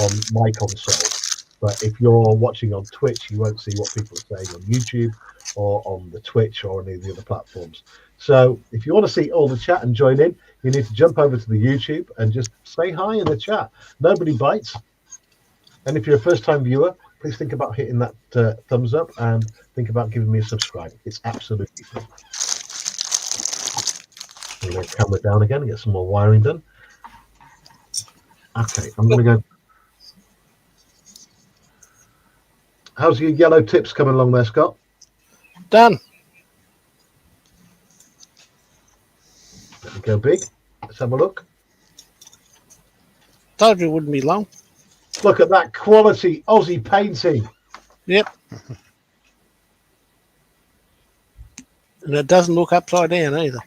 on my console, but if you're watching on Twitch, you won't see what people are saying on YouTube or on the Twitch or any of the other platforms. So if you want to see all the chat and join in, you need to jump over to the YouTube and just say hi in the chat. Nobody bites. And if you're a first-time viewer, please think about hitting that thumbs up and think about giving me a subscribe. It's absolutely free. I'm going to camera down again and get some more wiring done. Okay, I'm going to go. How's your yellow tips coming along there, Scott? Done. Let me go big. Let's have a look. Told you it wouldn't be long. Look at that quality Aussie painting. Yep. And it doesn't look upside down either.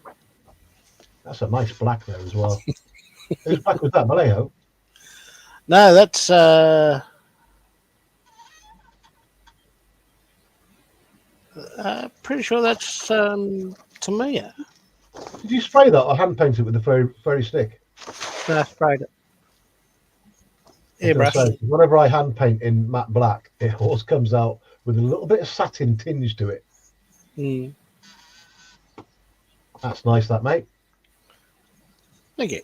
That's a nice black there as well. Whose black was that, Vallejo? No, that's pretty sure that's Tamiya. Did you spray that or hand paint it with the fairy stick? No, I sprayed it. Airbrush. Whenever I hand paint in matte black, it always comes out with a little bit of satin tinge to it. Mm. That's nice, that, mate. Thank you.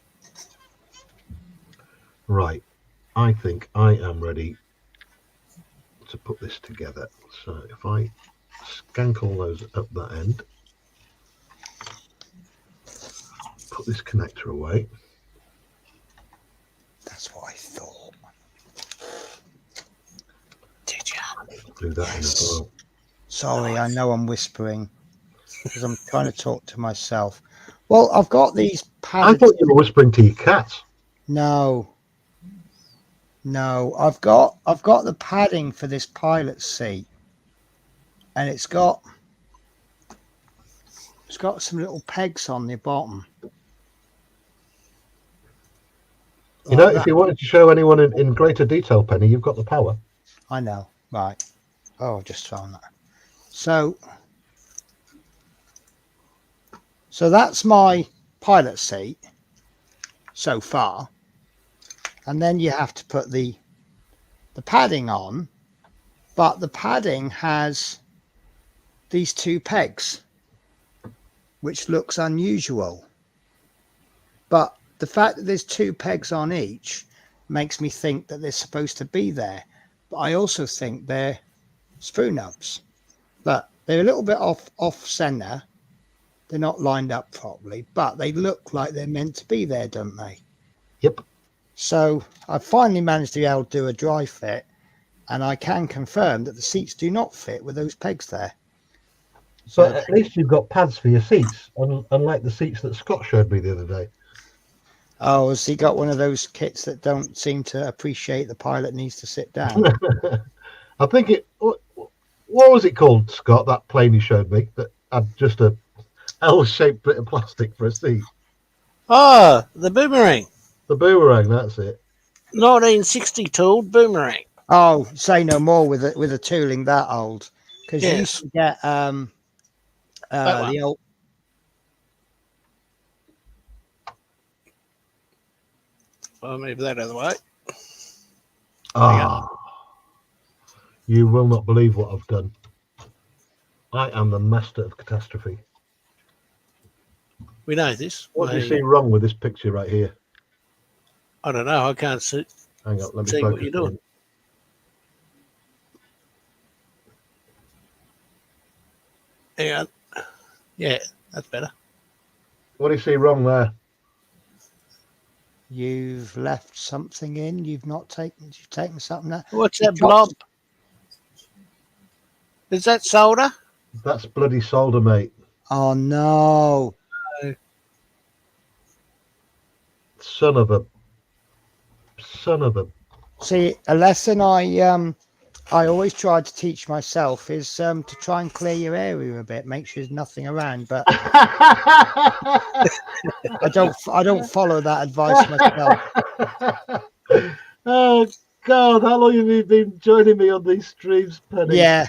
Right. I think I am ready to put this together. So if I skank all those up that end, put this connector away. That's what I thought. Did you? Do that in as well. Sorry, I know I'm whispering because I'm trying to talk to myself. Well, I've got these padded... I thought you were whispering to your cats. No, I've got the padding for this pilot seat, and it's got some little pegs on the bottom. You know, if you wanted to show anyone in greater detail, Penny, you've got the power. I know, right? Oh, I've just found that. So that's my pilot seat so far, and then you have to put the padding on, but the padding has these two pegs, which looks unusual, but the fact that there's two pegs on each makes me think that they're supposed to be there. But I also think they're screw nubs, but they're a little bit off center. They're not lined up properly, but they look like they're meant to be there, don't they? Yep. So I finally managed to be able to do a dry fit, and I can confirm that the seats do not fit with those pegs there. So at least you've got pads for your seats, unlike the seats that Scott showed me the other day. Oh, has he got one of those kits that don't seem to appreciate the pilot needs to sit down? I think what was it called, Scott, that plane you showed me that had just a L-shaped bit of plastic for a seat? Oh, the boomerang. The boomerang, that's it. 1960 tooled boomerang. Oh, say no more with a tooling that old. Because you used to get the old... I'll move that out of the way. You will not believe what I've done. I am the master of catastrophe. We know this. What do you see wrong with this picture right here? I don't know. I can't see. Hang on, let me See focus what you're doing. Hang on. Yeah, that's better. What do you see wrong there? You've left something in. You've not taken. You've taken something out. What's that blob? Is that solder? That's bloody solder, mate. Oh no! Son of a. See, a lesson I always try to teach myself is to try and clear your area a bit, make sure there's nothing around. But I don't follow that advice myself. Oh God, how long have you been joining me on these streams, Penny? Yeah.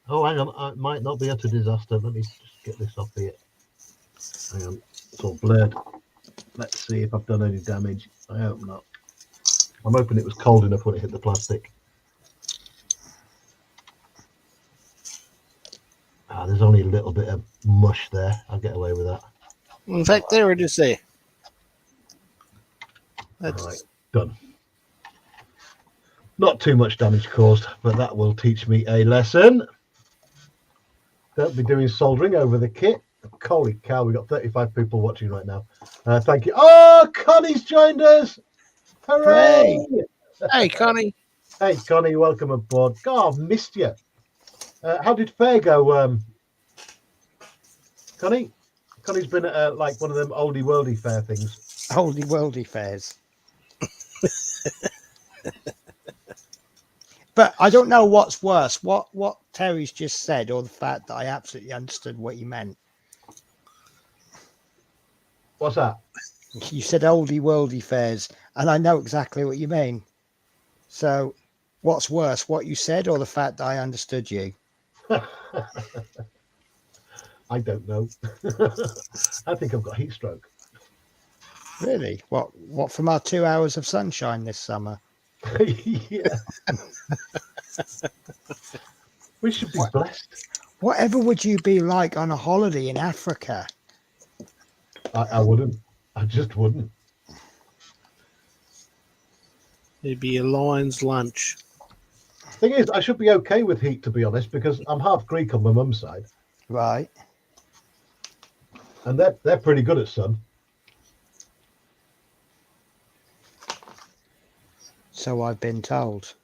Oh, hang on, it might not be utter disaster. Let me just get this off here. Hang on, it's all blurred. Let's see if I've done any damage. I hope not. I'm hoping it was cold enough when it hit the plastic. There's only a little bit of mush there. I'll get away with that. In fact, there it is there. That's right, done. Not too much damage caused, but that will teach me a lesson. Don't be doing soldering over the kit. Holy cow, we've got 35 people watching right now. Thank you. Oh, Connie's joined us. Hooray! Hey, Connie. Hey, Connie, welcome aboard. God, I've missed you. How did fair go, Connie? Connie's been at like one of them oldie worldy fair things. Oldie worldy fairs. But I don't know what's worse, what Terry's just said, or the fact that I absolutely understood what he meant. What's that? You said oldie worldy fairs, and I know exactly what you mean. So, what's worse, what you said, or the fact that I understood you? I don't know. I think I've got heat stroke. Really? What from our 2 hours of sunshine this summer? Yeah. We should be blessed. Whatever would you be like on a holiday in Africa? I wouldn't. I just wouldn't. It'd be a lion's lunch. Thing is, I should be okay with heat, to be honest, because I'm half Greek on my mum's side. Right. And they're pretty good at sun. So I've been told.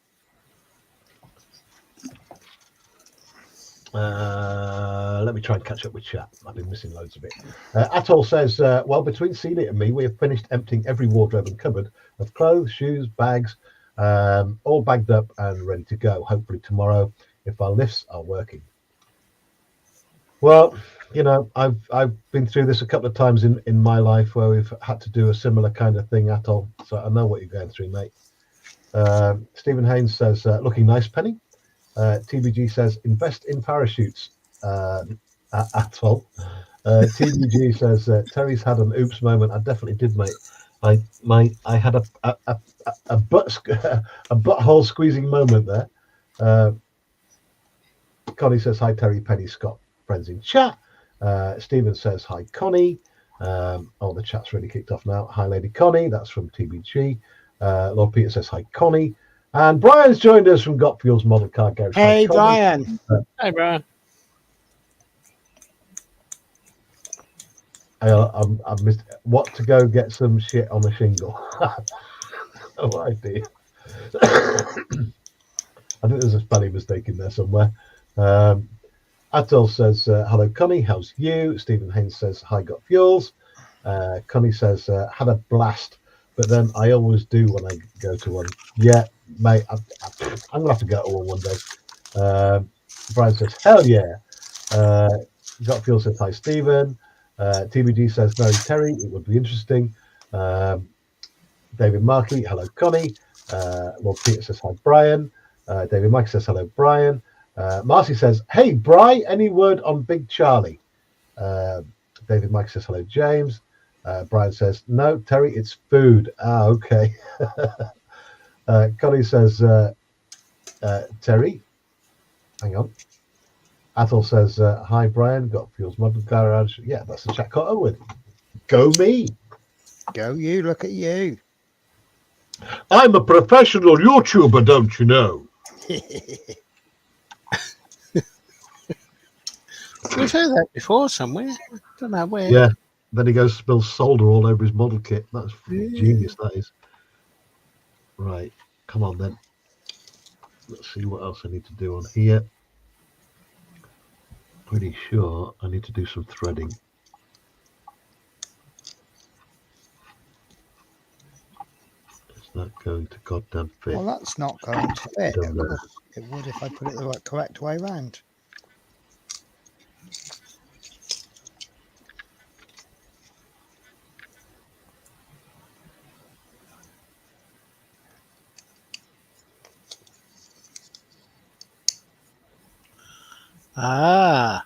Let me try and catch up with chat. I've been missing loads of it. Atoll says, well, between Celia and me, we have finished emptying every wardrobe and cupboard of clothes, shoes, bags, all bagged up and ready to go. Hopefully tomorrow, if our lifts are working. Well, you know, I've been through this a couple of times in my life where we've had to do a similar kind of thing, Atoll. So I know what you're going through, mate. Stephen Haynes says, looking nice, Penny. TBG says, invest in parachutes. Atoll. TBG says, Terry's had an oops moment. I definitely did, mate. I had a butthole squeezing moment there. Connie says, hi, Terry, Penny, Scott, friends in chat. Stephen says, hi, Connie. The chat's really kicked off now. Hi, Lady Connie. That's from TBG. Lord Peter says, hi, Connie. And Brian's joined us from Got Fuels Model Car Garage. Hey, Hi, Brian. Hey, Brian. I've missed what to go get some shit on a shingle. No idea. I think there's a spelling mistake in there somewhere. Atoll says, hello, Connie. How's you? Stephen Haynes says, hi, Got Fuels. Connie says, had a blast. But then I always do when I go to one. Yeah, mate, I'm going to have to go to one day. Brian says, hell yeah. Got Fuel says, hi, Stephen. TBG says, very Terry, it would be interesting. David Markey, hello, Connie. Lord Peter says, hi, Brian. David Mike says, hello, Brian. Marcy says, hey, Bri, any word on Big Charlie? David Mike says, hello, James. Brian says, no, Terry, it's food. Okay. Connie says, Terry, hang on. Atoll says, hi, Brian, Got Fuels Model Garage. Yeah, that's the chat caught up with. Go me. Go you, look at you. I'm a professional YouTuber, don't you know? We've heard that before somewhere. I don't know where. Yeah. Then he goes spills solder all over his model kit. That's genius, that is. Right. Come on then. Let's see what else I need to do on here. Pretty sure I need to do some threading. Is that going to goddamn fit? Well, that's not going to fit. It would if I put it the correct way around. Ah.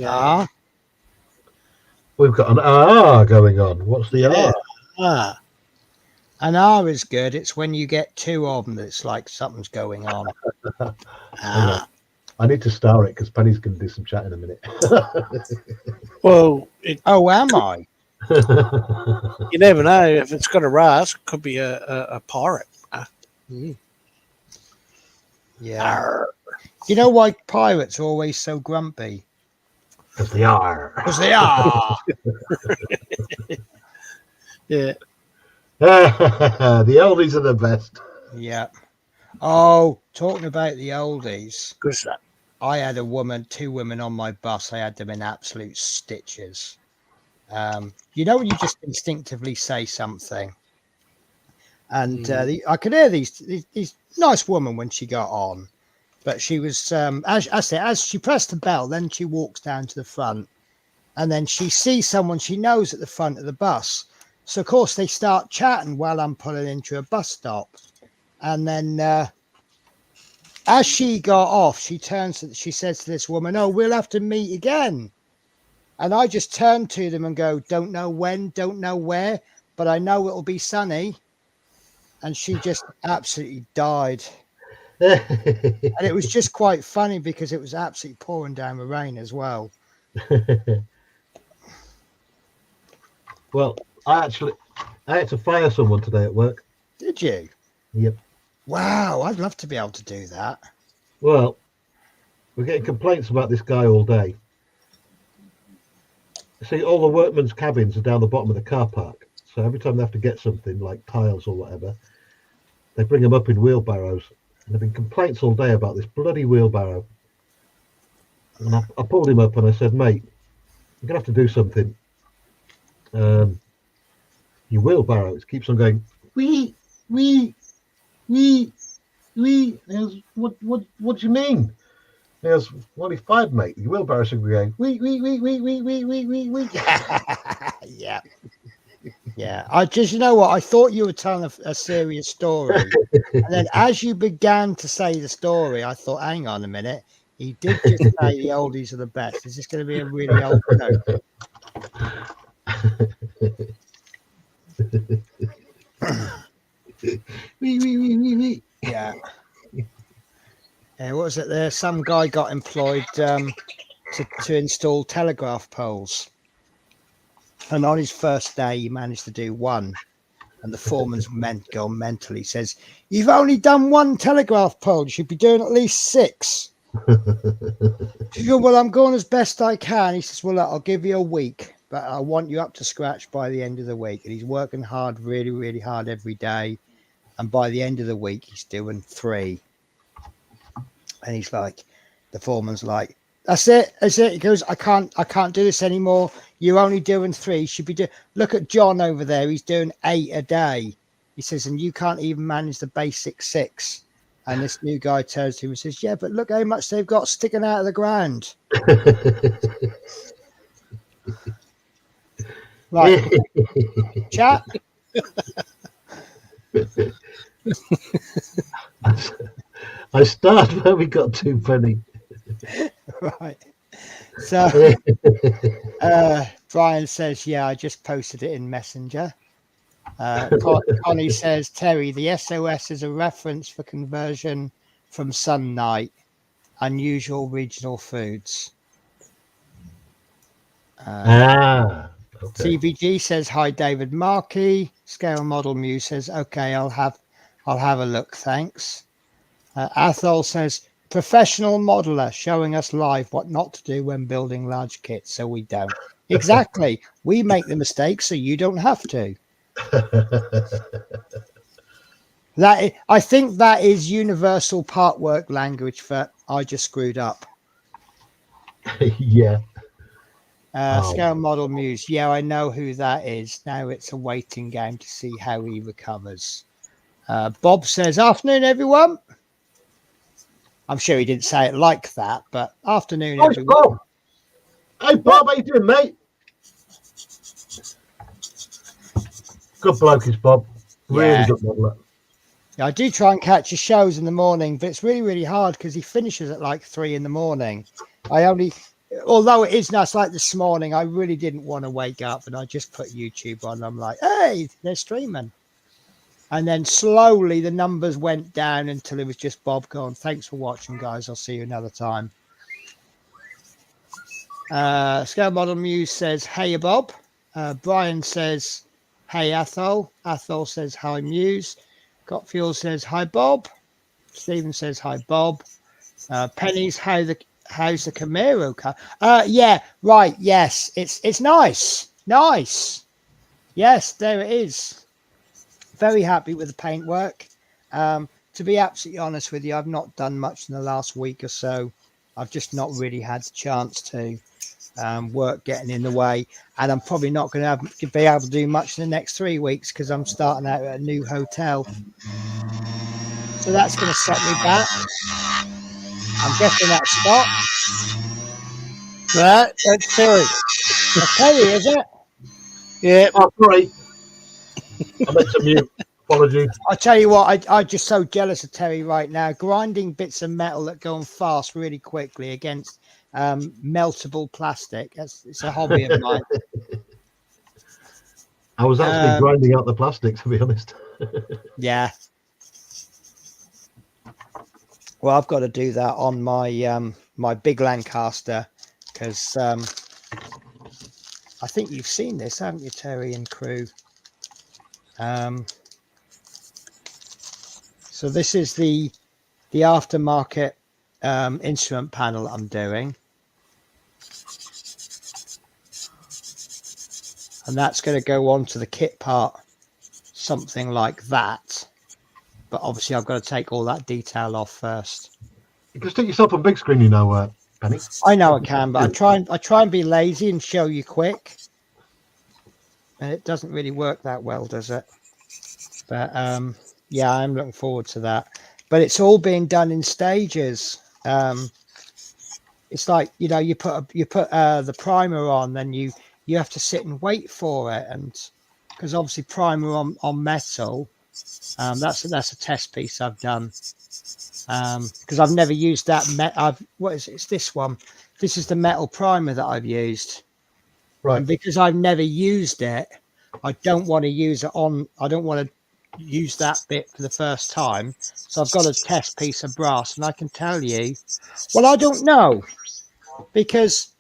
Ah. We've got an R going on. What's the R? Ah. An R is good. It's when you get two of them that's like something's going on. Ah. I need to star it because Penny's going to do some chat in a minute. Well, oh, am I? You never know. If it's got a rasp, it could be a pirate. Yeah. Arr. You know why pirates are always so grumpy? Because they are. Because they are. Yeah. The oldies are the best. Yeah. Oh, talking about the oldies. Because I had two women on my bus. I had them in absolute stitches. You know when you just instinctively say something, and I could hear these nice woman when she got on, but she was as she pressed the bell, then she walks down to the front, and then she sees someone she knows at the front of the bus. So of course they start chatting while I'm pulling into a bus stop, and then. As she got off, she says to this woman, "Oh, we'll have to meet again." And I just turned to them and go, "Don't know when, don't know where, but I know it'll be sunny." And she just absolutely died. And it was just quite funny because it was absolutely pouring down the rain as well. Well, I had to fire someone today at work. Did you? Yep. Wow, I'd love to be able to do that. Well, we're getting complaints about this guy all day. See, all the workmen's cabins are down the bottom of the car park. So every time they have to get something like tiles or whatever, they bring them up in wheelbarrows. And there have been complaints all day about this bloody wheelbarrow. And I pulled him up and I said, "Mate, you're going to have to do something. Your wheelbarrow, it keeps on going, wee, wee, wee, wee." He goes, what do you mean? He goes, "Well, he's fired, mate. Your wheelbarrow should be going, wee, wee, wee, wee, wee, wee, wee, wee, wee." Yeah. Yeah. I just, you know what? I thought you were telling a serious story. And then as you began to say the story, I thought, hang on a minute. He did just say the oldies are the best. Is this going to be a really old joke? Wee, wee, wee, wee, wee. Yeah. What was it there? Some guy got employed to install telegraph poles. And on his first day, he managed to do one. And the foreman's gone mental. He says, "You've only done one telegraph pole. You should be doing at least 6. He goes, "Well, I'm going as best I can." He says, "Well, look, I'll give you a week, but I want you up to scratch by the end of the week." And he's working hard, really, really hard every day. And by the end of the week, he's doing 3. And he's like, the foreman's like, "That's it. He goes, I can't do this anymore. You're only doing 3. You should be doing. Look at John over there. He's doing 8 a day." He says, "And you can't even manage the basic 6. And this new guy turns to him and says, "Yeah, but look how much they've got sticking out of the ground." Right. Chat. I start where we got to, Penny. Right. So Brian says, "Yeah, I just posted it in Messenger." Connie says, "Terry, the SOS is a reference for conversion from Sun Night, unusual regional foods." Okay. TVG says hi, David Markey. Scale Model Muse says okay, I'll have a look, thanks. Athol says professional modeler showing us live what not to do when building large kits, so we don't. Exactly. We make the mistake so you don't have to. I think that is universal part work language for I just screwed up. Yeah. Scale Model Muse. Yeah, I know who that is. Now it's a waiting game to see how he recovers. Bob says, afternoon, everyone. I'm sure he didn't say it like that, but afternoon, everyone. Bob. Hey, Bob, how you doing, mate? Good bloke is Bob. Really good modeler. Yeah, I do try and catch his shows in the morning, but it's really, really hard because he finishes at like 3 a.m. Although it is nice, like this morning, I really didn't want to wake up and I just put YouTube on. I'm like, hey, they're streaming. And then slowly the numbers went down until it was just Bob going, thanks for watching, guys. I'll see you another time. Scale Model Muse says, hey, Bob. Brian says, hey, Athol. Athol says, hi, Muse. Gotfield says, hi, Bob. Stephen says, hi, Bob. Penny's, how's the Camaro car? Yeah, right. Yes, it's nice. Nice. Yes, there it is. Very happy with the paintwork. To be absolutely honest with you, I've not done much in the last week or so. I've just not really had the chance to. Work getting in the way, and I'm probably not going to be able to do much in the next 3 weeks because I'm starting out at a new hotel. So that's going to set me back. I'm guessing that's Scott. That's Terry. That's Terry, is it? Yeah. Oh, sorry. I meant to mute. Apologies. I tell you what, I'm just so jealous of Terry right now. Grinding bits of metal that go on fast really quickly against meltable plastic. It's a hobby of mine. I was actually grinding out the plastic, to be honest. Yeah. Well, I've got to do that on my my big Lancaster because I think you've seen this, haven't you, Terry and crew? So this is the aftermarket instrument panel I'm doing. And that's going to go on to the kit part, something like that. But obviously I've got to take all that detail off first. You can stick yourself on big screen, you know, Penny. I know I can, but I try and be lazy and show you quick. And it doesn't really work that well, does it? But yeah, I'm looking forward to that. But it's all being done in stages. It's like, you know, you put the primer on, then you have to sit and wait for it, and because obviously primer on metal, that's a test piece I've done because I've never used that. What is it? It's this one. This is the metal primer that I've used, right? And because I've never used it, I don't want to use it on. I don't want to use that bit for the first time, so I've got a test piece of brass, and I can tell you, well, I don't know, because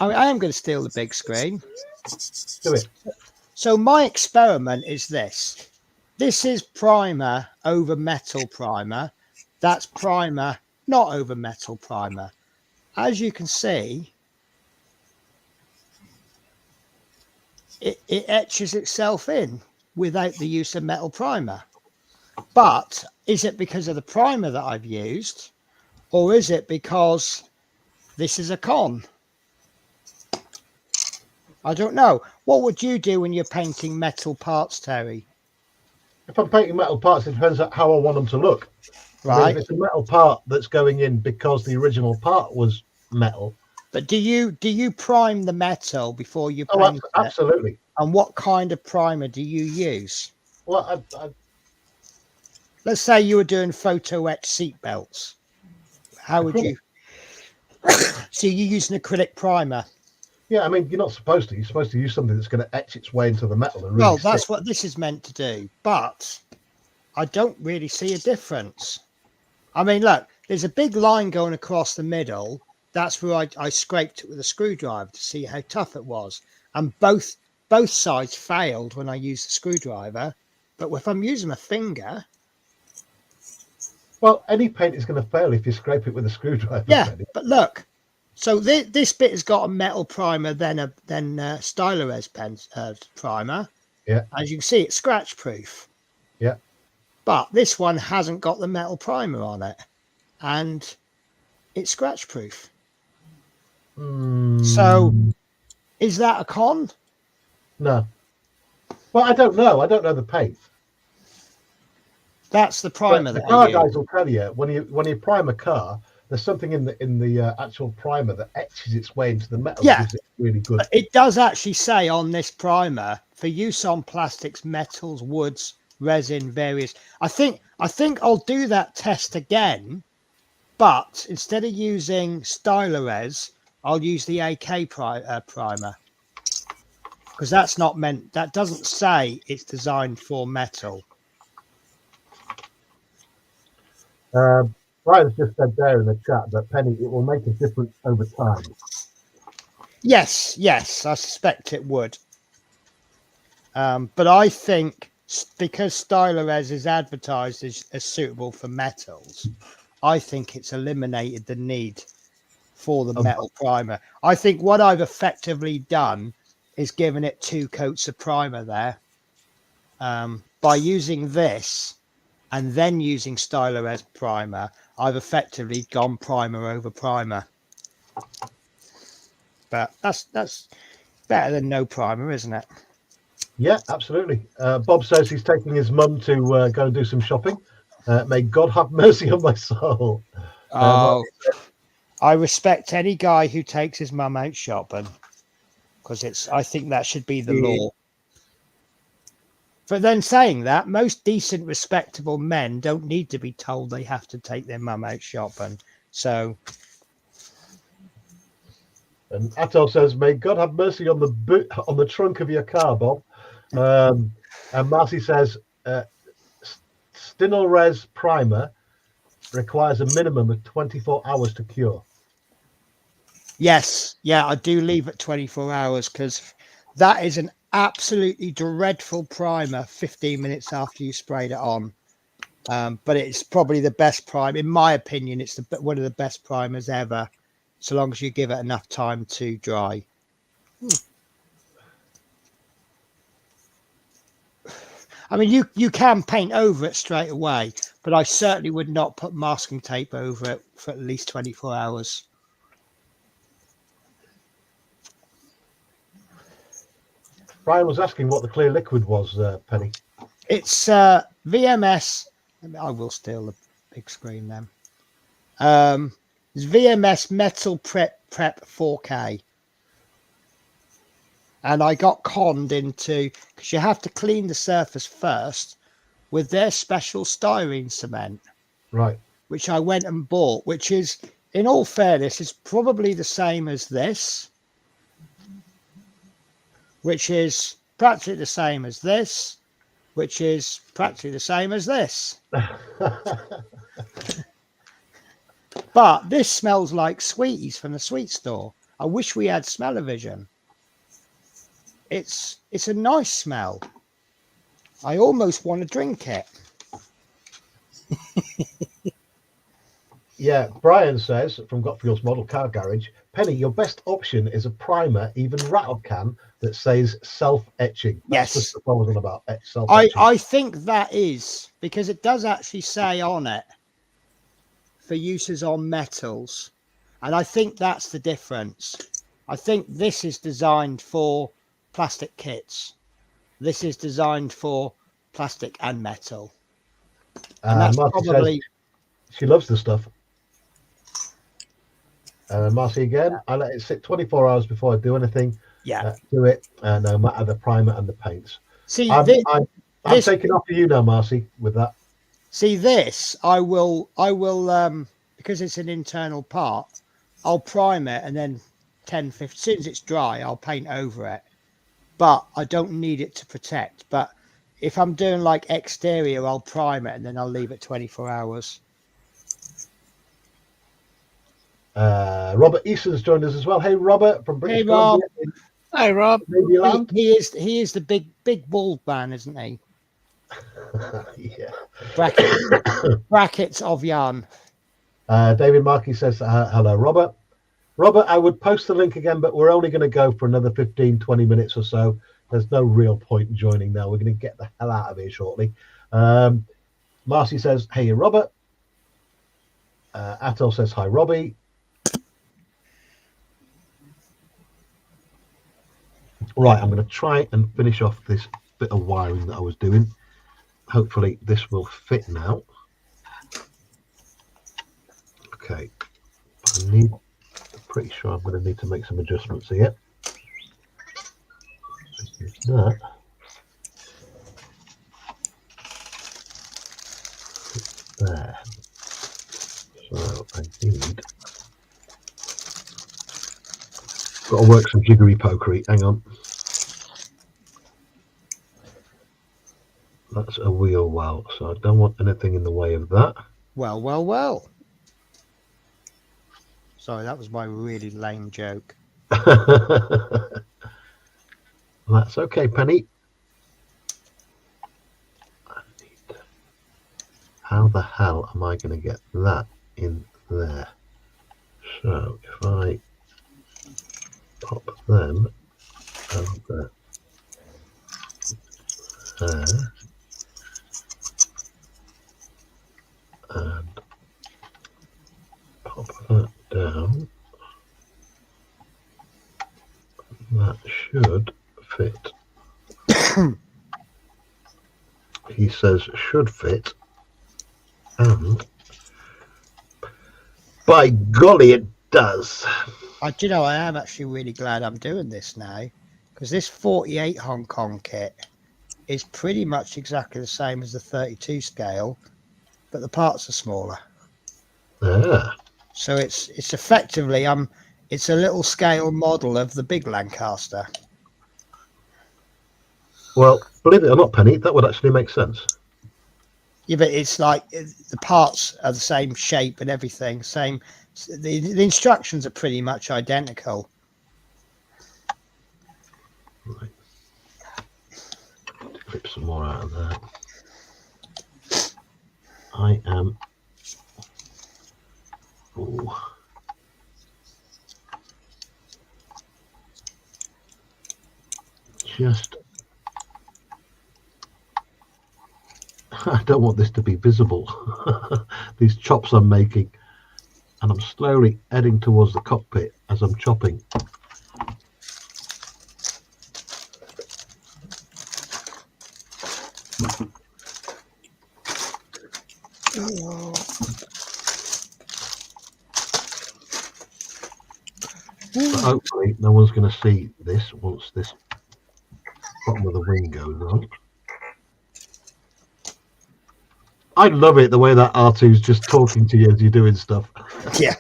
I am going to steal the big screen. Do it. So my experiment is this. This is primer over metal primer. That's primer not over metal primer. As you can see, it etches itself in without the use of metal primer. But is it because of the primer that I've used, or is it because this is a con? I don't know. What would you do when you're painting metal parts, Terry? If I'm painting metal parts, it depends on how I want them to look. Right. I mean, if it's a metal part that's going in because the original part was metal. But do you prime the metal before you paint it? Absolutely. And what kind of primer do you use? Well, let's say you were doing photo etch seat belts. How would you? So you're using acrylic primer. Yeah, I mean, you're not supposed to. You're supposed to use something that's going to etch its way into the metal. And really well, that's what this is meant to do. But I don't really see a difference. I mean, look, there's a big line going across the middle. That's where I scraped it with a screwdriver to see how tough it was. and both sides failed when I used the screwdriver. But if I'm using my finger, well, any paint is going to fail if you scrape it with a screwdriver. yeah. Penny. But look, so this bit has got a metal primer, then a Stylorez pen primer. Yeah. As you can see, it's scratch proof. Yeah. But this one hasn't got the metal primer on it, and it's scratch proof. So, is that a con? No. Well, I don't know. I don't know the paint. That's the primer The that car guys will tell you when you prime a car, there's something in the actual primer that etches its way into the metal. Yeah, gives it really good. It does actually say on this primer for use on plastics, metals, woods, resin, various. I think I'll do that test again, but instead of using Stylorez, I'll use the AK primer, because that's not meant. That doesn't say it's designed for metal. Brian's just said there in the chat that Penny, it will make a difference over time. Yes, I suspect it would. But I think because Stylorez is advertised as suitable for metals, I think it's eliminated the need for the metal primer. I think what I've effectively done is given it 2 coats of primer there. By using this and then using Stylorez primer, I've effectively gone primer over primer. But that's better than no primer, isn't it? Yeah, absolutely. Bob says he's taking his mum to go and do some shopping. May God have mercy on my soul. I respect any guy who takes his mum out shopping, because I think that should be the law. But then saying that, most decent, respectable men don't need to be told they have to take their mum out shopping. So, and Atul says, "May God have mercy on the trunk of your car, Bob." And Marcy says, "Stylorez primer requires a minimum of 24 hours to cure." Yes, yeah, I do leave it 24 hours because that is an absolutely dreadful primer 15 minutes after you sprayed it on. But it's probably the best primer. In my opinion, it's one of the best primers ever, so long as you give it enough time to dry. I mean, you can paint over it straight away, but I certainly would not put masking tape over it for at least 24 hours. Brian was asking what the clear liquid was, Penny. It's VMS. I will steal the big screen then. It's VMS Metal Prep 4K. And I got conned into, because you have to clean the surface first with their special styrene cement. Right. Which I went and bought, which is, in all fairness, is probably the same as this. Which is practically the same as this, which is practically the same as this. But this smells like sweeties from the sweet store. I wish we had smell-o-vision. It's a nice smell. I almost want to drink it. Yeah, Brian says from Gotfield's Model Car Garage, Penny, your best option is a primer, even rattle can, that says self-etching. That's Yes. the proposal about self-etching. I think that is, because it does actually say on it for uses on metals. And I think that's the difference. I think this is designed for plastic kits. This is designed for plastic and metal. And that's Marcy probably... says she loves the stuff. Marcy again, I let it sit 24 hours before I do anything. Yeah. Do it, no matter the primer and the paints. See, I'm taking off for you now, Marcy, with that. See, this, I will, because it's an internal part, I'll prime it and then 10-15, as soon as it's dry, I'll paint over it. But I don't need it to protect. But if I'm doing like exterior, I'll prime it and then I'll leave it 24 hours. Robert Easton's joined us as well. Hey, Robert from British Hey, Rob. Columbia Hey, Rob. He is the big bald man, isn't he? Yeah. Brackets of yarn. David Markey says, hello, Robert. Robert, I would post the link again, but we're only going to go for another 15, 20 minutes or so. There's no real point in joining now. We're going to get the hell out of here shortly. Marcy says, hey, Robert. Atul says, hi, Robbie. Right, I'm going to try and finish off this bit of wiring that I was doing. Hopefully this will fit now. Okay, I'm pretty sure I'm going to need to make some adjustments here. That. There. So I need. Got to work some jiggery pokery. Hang on. That's a wheel well, so I don't want anything in the way of that. Well. Sorry, that was my really lame joke. That's okay, Penny. How the hell am I going to get that in there? So if I pop them over there and pop that down, that should fit. He says should fit, and by golly it does. I am actually really glad I'm doing this now, because this 48 Hong Kong kit is pretty much exactly the same as the 32 scale, but the parts are smaller. Ah. So it's effectively it's a little scale model of the big Lancaster. Well, believe it or not, Penny, that would actually make sense. Yeah, but it's like the parts are the same shape and everything. Same. The instructions are pretty much identical. Right. Clip some more out of there. I am. Ooh. Just. I don't want this to be visible. These chops I'm making, and I'm slowly heading towards the cockpit as I'm chopping. But hopefully no one's going to see this once this bottom of the wing goes on. I love it the way that R2's just talking to you as you're doing stuff. Yeah.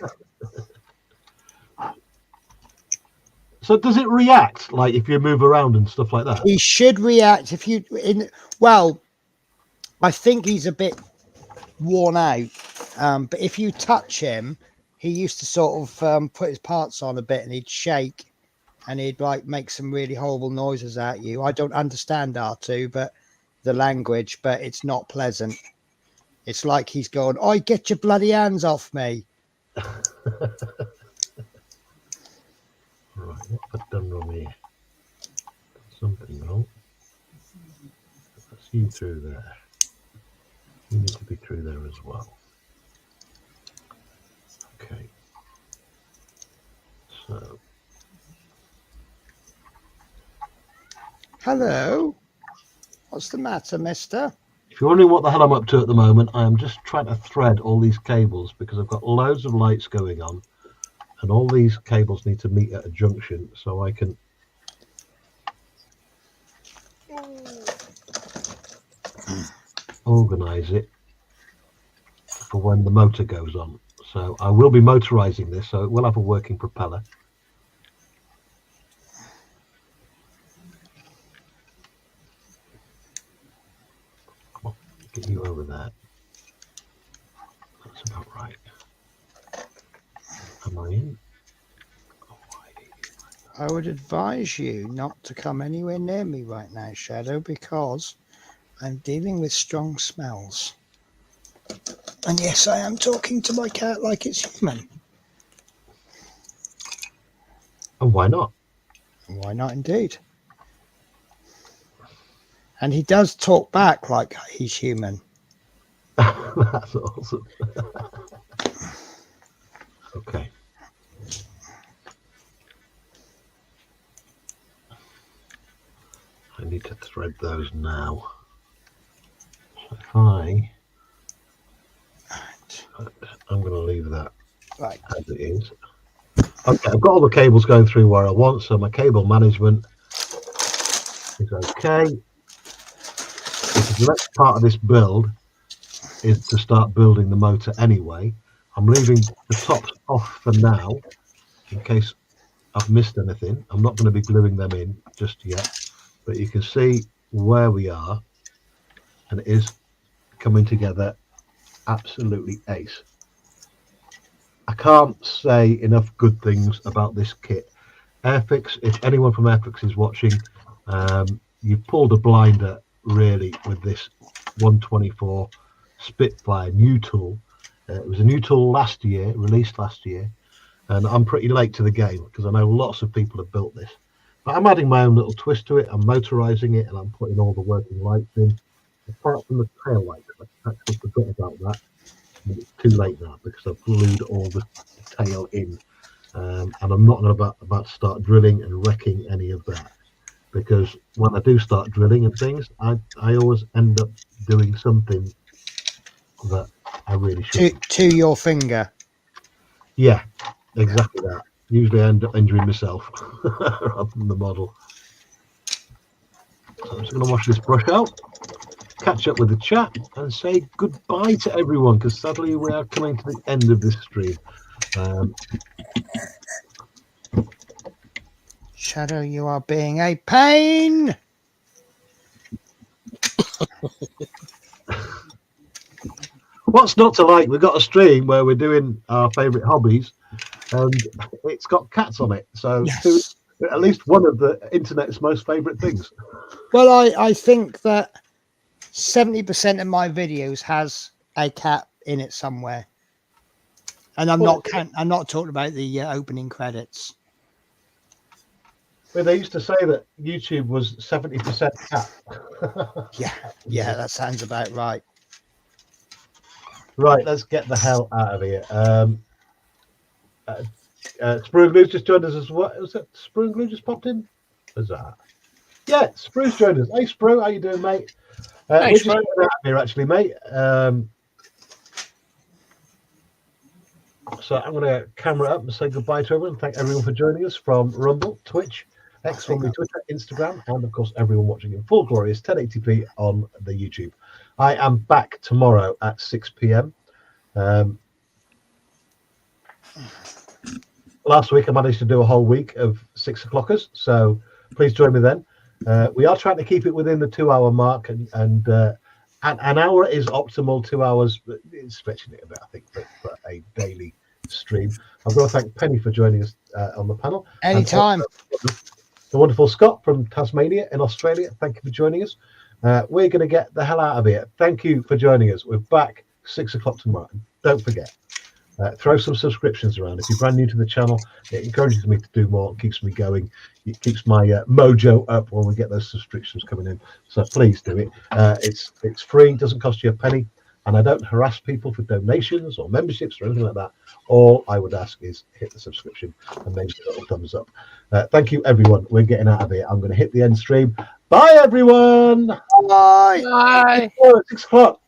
So does it react like if you move around and stuff like that? He should react if you well, I think he's a bit worn out. But if you touch him, he used to sort of put his parts on a bit and he'd shake and he'd like make some really horrible noises at you. I don't understand R2, but the language, but it's not pleasant. It's like he's going, "Oi, get your bloody hands off me." Right, what have I done wrong here? Something wrong. Let's see you through there. You need to be through there as well. Okay. So. Hello. What's the matter, mister? If you're wondering what the hell I'm up to at the moment, I am just trying to thread all these cables because I've got loads of lights going on and all these cables need to meet at a junction so I can organize it for when the motor goes on. So I will be motorizing this, so it will have a working propeller. Come on, get you over there. That's about right. Am I in? I would advise you not to come anywhere near me right now, Shadow, because I'm dealing with strong smells. And yes, I am talking to my cat like it's human. And why not? Why not, indeed? And he does talk back like he's human. That's awesome. Okay. I need to thread those now. So if I'm going to leave that right as it is. Okay, I've got all the cables going through where I want, so my cable management is okay. Because the next part of this build is to start building the motor anyway. I'm leaving the tops off for now in case I've missed anything. I'm not going to be gluing them in just yet, but you can see where we are, and it is coming together absolutely ace. I can't say enough good things about this kit. Airfix, if anyone from Airfix is watching, you've pulled a blinder really with this 124 Spitfire new tool. It was a new tool released last year, and I'm pretty late to the game because I know lots of people have built this. But I'm adding my own little twist to it. I'm motorizing it, and I'm putting all the working lights in, apart from the tail light. I actually forgot about that. It's too late now because I've glued all the tail in, and I'm not about to start drilling and wrecking any of that, because when I do start drilling and things, I always end up doing something that I really shouldn't. to your finger. Yeah, exactly that. Usually I end up injuring myself rather than the model. So I'm just going to wash this brush out, catch up with the chat, and say goodbye to everyone, because sadly we are coming to the end of this stream. Shadow, you are being a pain. What's not to like? We've got a stream where we're doing our favourite hobbies, and it's got cats on it. So Yes. At least one of the internet's most favourite things. Well, I think that 70% of my videos has a cat in it somewhere, and I'm not talking about the opening credits. Well, they used to say that YouTube was 70% cat. Yeah, that sounds about right. Right, let's get the hell out of here. Sprue and Glue's just joined us as well. Was that Sprue and Glue just popped in? What's that? Yeah, Sprue's joined us. Hey, Sprue, how you doing, mate? Hey, we're just Sprue. getting out of here, actually, mate. So I'm going to camera up and say goodbye to everyone. Thank everyone for joining us from Rumble, Twitch, X, formerly Twitter, Instagram, and of course everyone watching in full glorious 1080p on the YouTube. I am back tomorrow at 6 p.m. Last week I managed to do a whole week of 6 o'clockers, so please join me then. We are trying to keep it within the 2-hour mark, and an hour is optimal. 2 hours, it's stretching it a bit, I think, for a daily stream. I've got to thank Penny for joining us on the panel. Anytime. The wonderful Scott from Tasmania in Australia, thank you for joining us. We're going to get the hell out of here. Thank you for joining us. We're back 6 o'clock tomorrow. Don't forget, throw some subscriptions around. If you're brand new to the channel, it encourages me to do more. It keeps me going. It keeps my mojo up when we get those subscriptions coming in. So please do it. It's free, doesn't cost you a penny, and I don't harass people for donations or memberships or anything like that. All I would ask is hit the subscription and maybe a little thumbs up. Thank you, everyone. We're getting out of here. I'm going to hit the end stream. Bye, everyone. Bye. Bye. 6 o'clock.